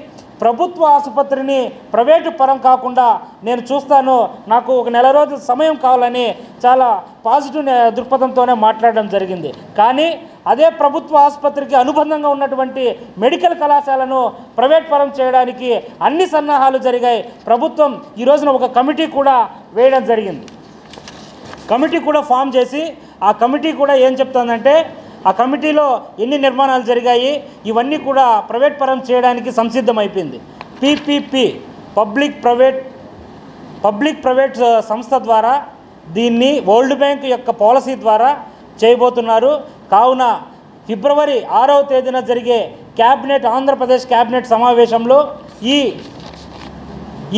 ప్రభుత్వ ఆసుపత్రిని ప్రైవేటు పరం కాకుండా నేను చూస్తాను, నాకు ఒక నెల రోజుల సమయం కావాలని చాలా పాజిటివ్ దృక్పథంతోనే మాట్లాడడం జరిగింది. కానీ అదే ప్రభుత్వ ఆసుపత్రికి అనుబంధంగా ఉన్నటువంటి మెడికల్ కళాశాలను ప్రైవేట్ పరం చేయడానికి అన్ని సన్నాహాలు జరిగాయి. ప్రభుత్వం ఈ రోజున ఒక కమిటీ కూడా వేయడం జరిగింది. కమిటీ కూడా ఫామ్ చేసి ఆ కమిటీ కూడా ఏం చెప్తుందంటే, ఆ కమిటీలో ఎన్ని నిర్మాణాలు జరిగాయి ఇవన్నీ కూడా ప్రైవేట్ పరం చేయడానికి సంసిద్ధమైపోయింది. పీపీపీ పబ్లిక్ ప్రైవేట్ సంస్థ ద్వారా దీన్ని వరల్డ్ బ్యాంక్ యొక్క పాలసీ ద్వారా చేయబోతున్నారు. కావున ఫిబ్రవరి 6వ తేదీన జరిగే ఆంధ్రప్రదేశ్ క్యాబినెట్ సమావేశంలో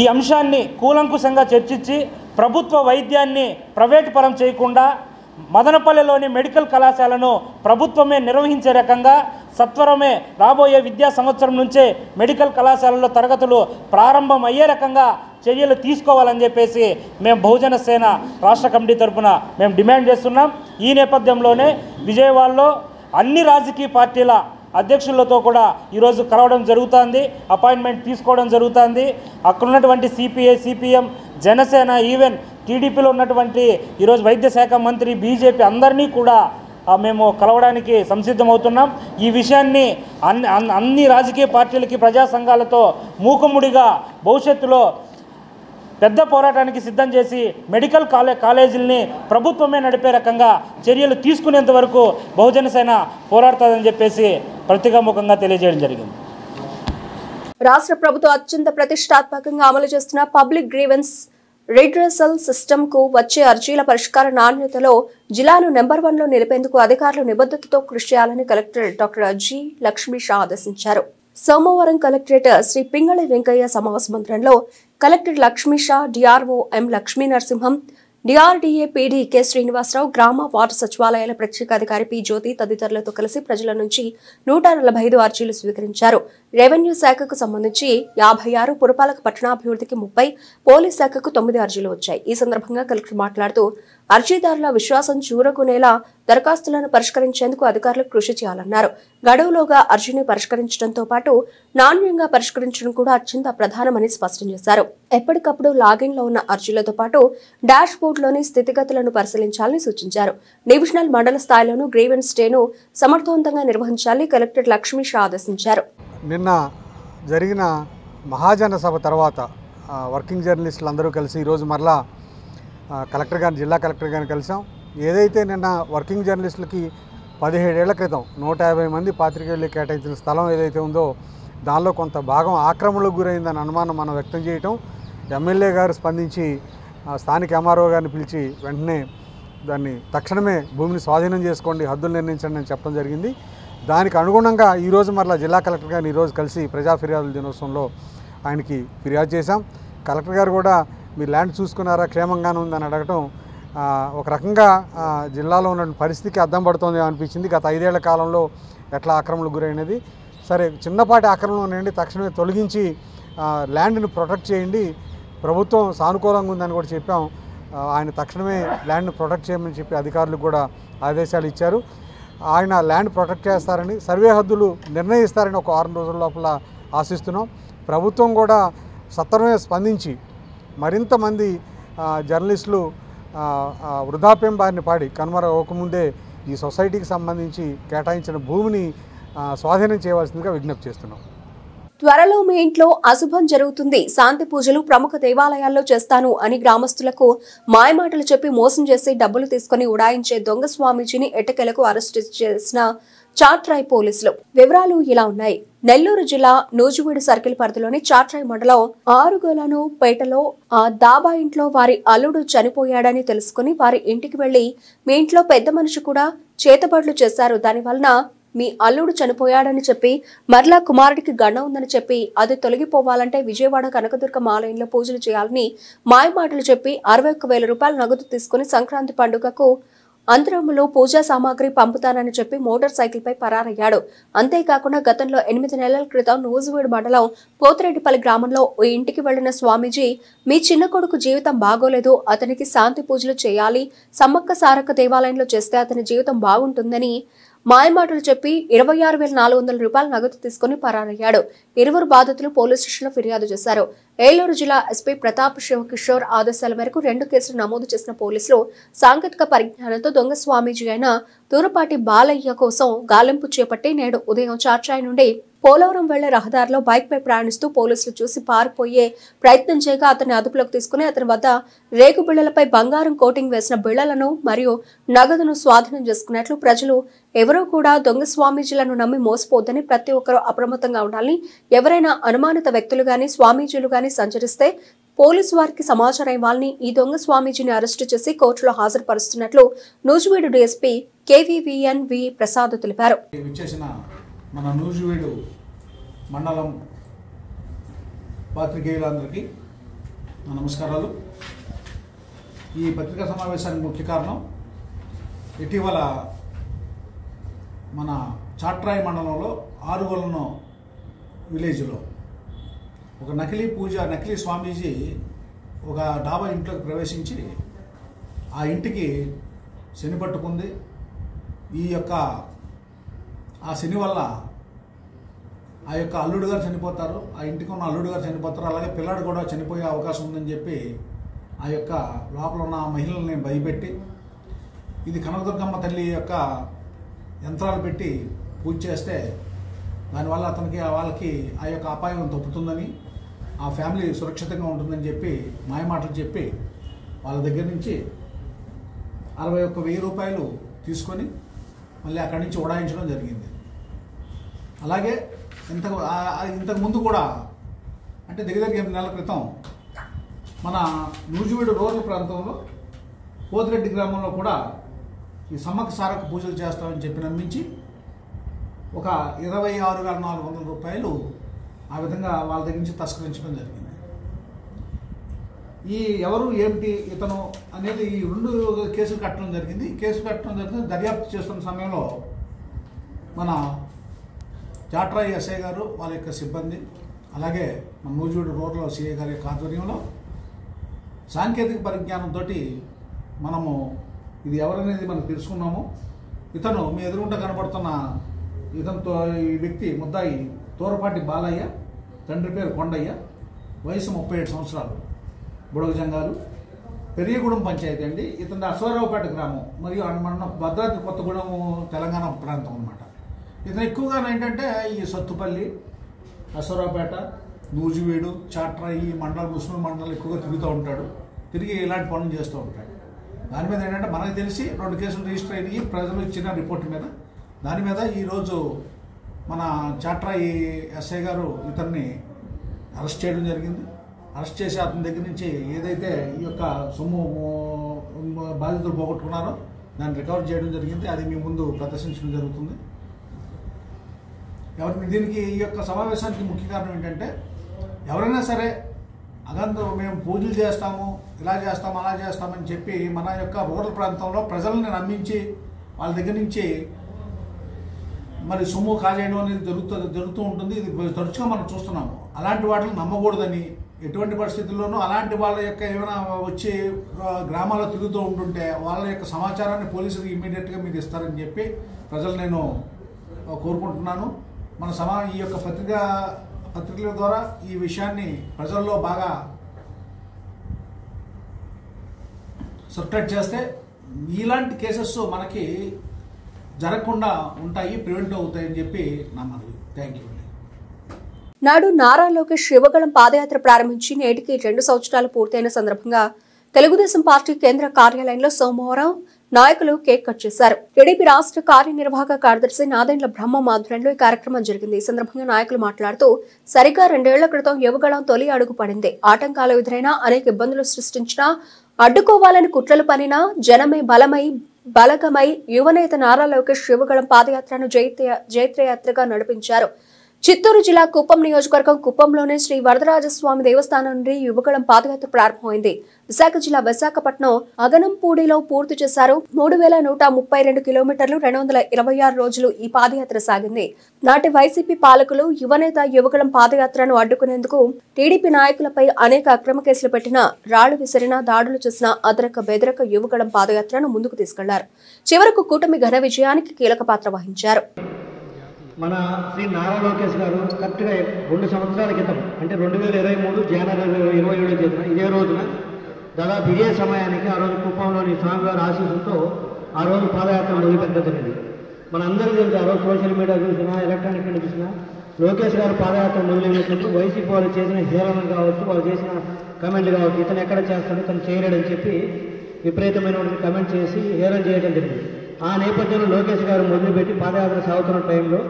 ఈ అంశాన్ని కూలంకుషంగా చర్చించి ప్రభుత్వ వైద్యాన్ని ప్రైవేట్ పరం చేయకుండా మదనపల్లిలోని మెడికల్ కళాశాలను ప్రభుత్వమే నిర్వహించే రకంగా సత్వరమే రాబోయే విద్యా సంవత్సరం నుంచే మెడికల్ కళాశాలలో తరగతులు ప్రారంభం అయ్యే రకంగా చర్యలు తీసుకోవాలని చెప్పేసి మేము బహుజన సేన రాష్ట్ర కమిటీ తరఫున మేము డిమాండ్ చేస్తున్నాం. ఈ నేపథ్యంలోనే విజయవాడలో అన్ని రాజకీయ పార్టీల అధ్యక్షులతో కూడా ఈరోజు కలవడం జరుగుతుంది, అపాయింట్మెంట్ తీసుకోవడం జరుగుతుంది. అక్కడ ఉన్నటువంటి సిపిఐ, సిపిఎం, జనసేన, ఈవెన్ టీడీపీలో ఉన్నటువంటి ఈరోజు వైద్య శాఖ మంత్రి, బీజేపీ అందరినీ కూడా మేము కలవడానికి సంసిద్ధమవుతున్నాం. ఈ విషయాన్ని అన్ని రాజకీయ పార్టీలకి, ప్రజా సంఘాలతో మూకుముడిగా భవిష్యత్తులో పెద్ద పోరాటానికి సిద్ధం చేసి మెడికల్ కాలేజీల్ని ప్రభుత్వమే నడిపే రకంగా చర్యలు తీసుకునేంత వరకు బహుజన సేన పోరాడుతుందని చెప్పేసి ప్రతిగాముఖంగా తెలియజేయడం జరిగింది. రాష్ట్ర ప్రభుత్వం అత్యంత ప్రతిష్టాత్మకంగా అమలు చేస్తున్న పబ్లిక్ గ్రీవెన్స్ రిడ్రెసల్ సిస్టమ్ కు వచ్చే అర్జీల పరిష్కార నాణ్యతలో జిల్లాను నెంబర్ 1లో నిలిపేందుకు అధికారులు నిబద్ధతతో కృషి చేయాలని collector doctor G Lakshmi Shah ఆదేశించారు. సోమవారం కలెక్టరేట్ శ్రీ పింగళి వెంకయ్య సమావేశ మందిరంలో collector Lakshmi Shah, DRO M Lakshmi Narasimham, DRDA PD K Srinivasarao, గ్రామ వార్డు సచివాలయాల ప్రత్యేక అధికారి పి జ్యోతి తదితరులతో కలిసి ప్రజల నుంచి 145 అర్జీలు స్వీకరించారు. రెవెన్యూ శాఖకు సంబంధించి 56, పురపాలక పట్టణాభివృద్ధికి 30, పోలీస్ శాఖకు 9 అర్జీలు వచ్చాయి. ఈ సందర్భంగా కలెక్టర్ మాట్లాడుతూ అర్జీదారుల విశ్వాసం చూరకునేలా దరఖాస్తులను పరిష్కరించేందుకు అధికారులు కృషి చేయాలన్నారు. గడువులోగా అర్జీని పరిష్కరించడంతో పాటు నాణ్యంగా పరిష్కరించడం కూడా అత్యంత ప్రధానమని స్పష్టం చేశారు. ఎప్పటికప్పుడు లాగిన్ లో ఉన్న అర్జీలతో పాటు డాష్ బోర్డులోని స్థితిగతులను పరిశీలించాలని సూచించారు. డివిజనల్, మండల స్థాయిలోనూ గ్రీవెన్స్ డేను సమర్థవంతంగా నిర్వహించాలని కలెక్టర్ లక్ష్మీ షా ఆదేశించారు. నిన్న జరిగిన మహాజన సభ తర్వాత వర్కింగ్ జర్నలిస్టులు అందరూ కలిసి ఈరోజు మరలా కలెక్టర్ గారిని, జిల్లా కలెక్టర్ గారిని కలిసాం. ఏదైతే నిన్న వర్కింగ్ జర్నలిస్టులకి 17 ఏళ్ల క్రితం 150 మంది పాత్రికేయులకు కేటాయించిన స్థలం ఏదైతే ఉందో దానిలో కొంత భాగం ఆక్రమణకు గురైందని అనుమానం మనం వ్యక్తం చేయటం, ఎమ్మెల్యే గారు స్పందించి స్థానిక ఎంఆర్ఓ గారిని పిలిచి వెంటనే దాన్ని తక్షణమే భూమిని స్వాధీనం చేసుకోండి, హద్దులు నిర్ణయించండి అని చెప్పడం జరిగింది. దానికి అనుగుణంగా ఈరోజు మరలా జిల్లా కలెక్టర్ గారిని ఈరోజు కలిసి ప్రజా ఫిర్యాదుల దినోత్సవంలో ఆయనకి ఫిర్యాదు చేశాం. కలెక్టర్ గారు కూడా మీరు ల్యాండ్ చూసుకున్నారా, క్షేమంగానే ఉందని అడగటం ఒక రకంగా జిల్లాలో ఉన్న పరిస్థితికి అద్దం పడుతుంది అనిపించింది. గత 5 ఏళ్ల కాలంలో ఎట్లా ఆక్రమణకు గురైనది. సరే, చిన్నపాటి ఆక్రమణ ఉన్నాయండి, తక్షణమే తొలగించి ల్యాండ్ని ప్రొటెక్ట్ చేయండి, ప్రభుత్వం సానుకూలంగా ఉందని కూడా చెప్పాం. ఆయన తక్షణమే ల్యాండ్ని ప్రొటెక్ట్ చేయమని చెప్పి అధికారులకు కూడా ఆదేశాలు ఇచ్చారు. ఆయన ల్యాండ్ ప్రొటెక్ట్ చేస్తారని, సర్వే హద్దులు నిర్ణయిస్తారని ఒక 6 రోజుల లోపల ఆశిస్తున్నాం. ప్రభుత్వం కూడా సత్వరమే స్పందించి మరింత మంది జర్నలిస్టులు వృద్ధాప్యం బారిన పాడి కనుమరుగవకముందే ఈ సొసైటీకి సంబంధించి కేటాయించిన భూమిని స్వాధీనం చేయవలసిందిగా విజ్ఞప్తి చేస్తున్నాం. త్వరలో మీ ఇంట్లో అశుభం జరుగుతుంది, శాంతి పూజలు ప్రముఖ దేవాలయాల్లో చేస్తాను అని గ్రామస్తులకు మాయమాటలు చెప్పి మోసం చేసి డబ్బులు తీసుకుని ఉడాయించే దొంగ స్వామీజీని ఎట్టకేలకు అరెస్టు చేసిన చాట్రాయ్ పోలీసులు. వివరాలు ఇలా ఉన్నాయి. నెల్లూరు జిల్లా నూజివీడు సర్కిల్ పరిధిలోని చాట్రాయ్ మండలం ఆరుగోలను పేటలో దాబా ఇంట్లో వారి అల్లుడు చనిపోయాడని తెలుసుకుని వారి ఇంటికి వెళ్లి మీ ఇంట్లో పెద్ద మనిషి కూడా చేతబడులు చేశారు, దానివలన మీ అల్లుడు చనిపోయాడని చెప్పి మరలా కుమారుడికి గండ ఉందని చెప్పి అది తొలగిపోవాలంటే విజయవాడ కనకదుర్గమ్మ ఆలయంలో పూజలు చేయాలని మాయమాటలు చెప్పి 61,000 రూపాయల నగదు తీసుకుని సంక్రాంతి పండుగకు అంతరములో పూజా సామాగ్రి పంపుతానని చెప్పి మోటార్ సైకిల్ పై పరారయ్యాడు. అంతేకాకుండా గతంలో 8 నెలల క్రితం నూజివీడు మండలం పోతిరెడ్డిపల్లి గ్రామంలో ఓ ఇంటికి వెళ్లిన స్వామీజీ మీ చిన్న కొడుకు జీవితం బాగోలేదు, అతనికి శాంతి పూజలు చేయాలి, సమ్మక్క సారక్క దేవాలయంలో చేస్తే అతని జీవితం బాగుంటుందని మాయమాటలు చెప్పి 26,400 రూపాయల నగదు తీసుకుని పరారయ్యాడు. ఇరువురు బాధితులు పోలీస్ స్టేషన్లో ఫిర్యాదు చేశారు. ఏలూరు జిల్లా ఎస్పీ ప్రతాప్ శివకిషోర్ ఆదేశాల మేరకు 2 కేసులు నమోదు చేసిన పోలీసులు సాంకేతిక పరిజ్ఞానంతో దొంగ స్వామీజీ అయిన తూరపాటి బాలయ్య కోసం గాలింపు చేపట్టి నేడు ఉదయం చార్చాయి నుండి పోలవరం వెళ్లే రహదారిలో బైక్ పై ప్రయాణిస్తూ పోలీసులు చూసి పారిపోయే ప్రయత్నం చేయగా అతన్ని అదుపులోకి తీసుకుని అతని వద్ద రేగు బిళ్లలపై బంగారం కోటింగ్ వేసిన బిళ్లలను మరియు నగదును స్వాధీనం చేసుకున్నట్లు ప్రజలు ఎవరూ కూడా దొంగ స్వామీజీలను నమ్మి మోసపోద్దని, ప్రతి ఒక్కరూ అప్రమత్తంగా ఉండాలని, ఎవరైనా అనుమానిత వ్యక్తులు గాని స్వామీజీలు గాని సంచరిస్తే పోలీసు వారికి సమాచారం ఇవ్వాలని, ఈ దొంగ స్వామీజీని అరెస్టు చేసి కోర్టులో హాజరుపరుస్తున్నట్లు నూజివీడు డీఎస్పీ కేవీవీఎన్వి ప్రసాద్ తెలిపారు. మన నూజివీడు మండలం పాత్రికేయులందరికీ నమస్కారాలు. ఈ పత్రికా సమావేశానికి ముఖ్య కారణం ఇటీవల మన చాట్రాయి మండలంలో ఆరుగొలను విలేజ్లో ఒక నకిలీ స్వామీజీ ఒక డాబా ఇంట్లోకి ప్రవేశించి ఆ ఇంటికి శని పట్టుకుంది. ఆ శని వల్ల ఆ యొక్క అల్లుడు గారు చనిపోతారు, ఆ ఇంటికి ఉన్న అల్లుడు గారు చనిపోతారు, అలాగే పిల్లాడు కూడా చనిపోయే అవకాశం ఉందని చెప్పి ఆ యొక్క లోపల ఉన్న మహిళల్ని భయపెట్టి ఇది కనకదుర్గమ్మ తల్లి యొక్క యంత్రాలు పెట్టి పూజ చేస్తే దానివల్ల వాళ్ళకి ఆ యొక్క అపాయం తప్పుతుందని, ఆ ఫ్యామిలీ సురక్షితంగా ఉంటుందని చెప్పి మాయమాటలు చెప్పి వాళ్ళ దగ్గర నుంచి 61,000 రూపాయలు తీసుకొని మళ్ళీ అక్కడి నుంచి ఉడాయించడం జరిగింది. అలాగే ఇంతకు ముందు కూడా అంటే దగ్గర 8 నెలల క్రితం మన నూజివీడు రూరల్ ప్రాంతంలో పోతిరెడ్డి గ్రామంలో కూడా ఈ సమ్మక్క సారక్క పూజలు చేస్తామని చెప్పి నమ్మించి ఒక 26,400 రూపాయలు ఆ విధంగా వాళ్ళ దగ్గర నుంచి తస్కరించడం జరిగింది. ఈ ఎవరు ఏమిటి ఇతను అనేది ఈ 2 కేసులు కట్టడం జరిగింది. దర్యాప్తు చేస్తున్న సమయంలో మన చాట్రాయి ఎస్ఐ గారు వాళ్ళ యొక్క సిబ్బంది, అలాగే మన నూజివీడు రూరల్ సిఐ గారి యొక్క ఆధ్వర్యంలో సాంకేతిక పరిజ్ఞానంతో మనము ఇది ఎవరనేది మనం తెలుసుకున్నాము. ఇతను మీ ఎదురుగుంట కనబడుతున్న ఈ వ్యక్తి ముద్దాయి తూరపాటి బాలయ్య, తండ్రి పేరు కొండయ్య, వయసు 37 సంవత్సరాలు, బుడగజంగాలు, పెరియగూడెం పంచాయతీ అండి. ఇతని అశ్వారావుపేట గ్రామం మరియు మన భద్రాద్రి కొత్తగూడెం తెలంగాణ ప్రాంతం అన్నమాట. ఇతను ఎక్కువగా ఏంటంటే ఈ సత్తుపల్లి, అశ్వారావుపేట, నూజివీడు, చాట్రాయి ముస్లిం మండలాలు ఎక్కువగా తిరుగుతూ ఉంటాడు. తిరిగి ఇలాంటి పనులు చేస్తూ ఉంటాడు. దాని మీద ఏంటంటే మనకు తెలిసి 2 కేసులు రిజిస్టర్ అయ్యి ప్రజలు ఇచ్చిన రిపోర్ట్ మీద దాని మీద ఈరోజు మన చాట్రాయి ఎస్ఐ గారు ఇతన్ని అరెస్ట్ చేయడం జరిగింది. అరెస్ట్ చేసి అతని దగ్గర నుంచి ఏదైతే ఈ యొక్క సొమ్ము బాధితులు పోగొట్టుకున్నారో దాన్ని రికవర్ చేయడం జరిగింది. అది మీ ముందు ప్రదర్శించడం జరుగుతుంది. దీనికి ఈ యొక్క సమావేశానికి ముఖ్య కారణం ఏంటంటే ఎవరైనా సరే మేము పూజలు చేస్తాము, ఇలా చేస్తాము, అలా చేస్తామని చెప్పి మన యొక్క రూరల్ ప్రాంతంలో ప్రజల్ని నమ్మించి వాళ్ళ దగ్గర నుంచి మరి సొమ్ము కాజేయడం అనేది జరుగుతూ ఉంటుంది. ఇది తరచుగా మనం చూస్తున్నాము. అలాంటి వాటిని నమ్మకూడదని, ఎటువంటి పరిస్థితుల్లోనూ అలాంటి వాళ్ళ యొక్క ఏమైనా వచ్చి గ్రామాల్లో తిరుగుతూ ఉంటుంటే వాళ్ళ యొక్క సమాచారాన్ని పోలీసులకు ఇమ్మీడియట్గా మీరు ఇస్తారని చెప్పి ప్రజలు నేను కోరుకుంటున్నాను. ఈ యొక్క పత్రికల ద్వారా ఈ విషయాన్ని ప్రజల్లో బాగా సర్క్యులేట్ చేస్తే ఇలాంటి కేసెస్ మనకి జరగకుండా ఉంటాయి, ప్రివెంట్ అవుతాయని చెప్పి నా మనవి. Thank you. నాడు నారా లోకేష్ యువగళం పాదయాత్ర ప్రారంభించి నేటికి 2 సంవత్సరాలు పూర్తయిన సందర్భంగా తెలుగుదేశం పార్టీ కేంద్ర కార్యాలయంలో సోమవారం నాయకులు కేక్ కట్ చేశారు. టీడీపీ రాష్ట్ర కార్యనిర్వాహక కార్యదర్శి నాదెండ్ల బ్రహ్మం ఆధ్వర్యంలో ఈ కార్యక్రమం జరిగింది. ఈ సందర్భంగా నాయకులు మాట్లాడుతూ సరిగ్గా 2 ఏళ్ల క్రితం యువగళం తొలి అడుగు పడింది. ఆటంకాలు ఎదురైనా, అనేక ఇబ్బందులు సృష్టించినా, అడ్డుకోవాలని కుట్రలు పనినా, జనమే బలమై బలగమై యువనేత నారా లోకేష్ యువగళం పాదయాత్రను జైత్రయాత్రగా నడిపించారు. చిత్తూరు జిల్లా కుప్పం నియోజకవర్గం కుప్పంలోని శ్రీ వరదరాజస్వామి దేవస్థానం నుండి యువగళం పాదయాత్ర ప్రారంభమైంది. విశాఖ జిల్లా విశాఖపట్నం అగనంపూడిలో పూర్తి చేశారు. 3132 కిలోమీటర్లు 226 రోజులు ఈ పాదయాత్ర సాగింది. నాటి వైసీపీ పాలకులు యువనేత యువగళం పాదయాత్రను అడ్డుకునేందుకు టీడీపీ నాయకులపై అనేక అక్రమ కేసులు పెట్టిన, రాళ్లు విసిరిన, దాడులు చేసిన అదరక బెదరక యువగళం పాదయాత్రను ముందుకు తీసుకెళ్లారు. చివరకు కూటమి ఘన విజయానికి కీలక పాత్ర వహించారు. మన శ్రీ నారా లోకేష్ గారు కరెక్ట్గా 2 సంవత్సరాల క్రితం అంటే 2023 జనవరి 27వ తేదీన ఇదే రోజున దాదాపు ఇదే సమయానికి ఆ రోజు కుప్పంలోని స్వామివారి ఆశీస్సులతో ఆ రోజు పాదయాత్ర మొదలుపెట్టడం జరిగింది. మనందరికీ తెలుసు, ఆ రోజు సోషల్ మీడియా చూసినా ఎలక్ట్రానిక్ మీడియా చూసినా లోకేష్ గారు పాదయాత్ర మొదలైనప్పుడు వైసీపీ వాళ్ళు చేసిన హేళనలు కావచ్చు, వాళ్ళు చేసిన కమెంట్లు కావచ్చు, ఇతను ఎక్కడ చేస్తాడు ఇతను చేయలేడని చెప్పి విపరీతమైనటువంటి కమెంట్ చేసి హేళన చేయడం జరిగింది. ఆ నేపథ్యంలో లోకేష్ గారు మొదలుపెట్టి పాదయాత్ర సాగుతున్న టైంలో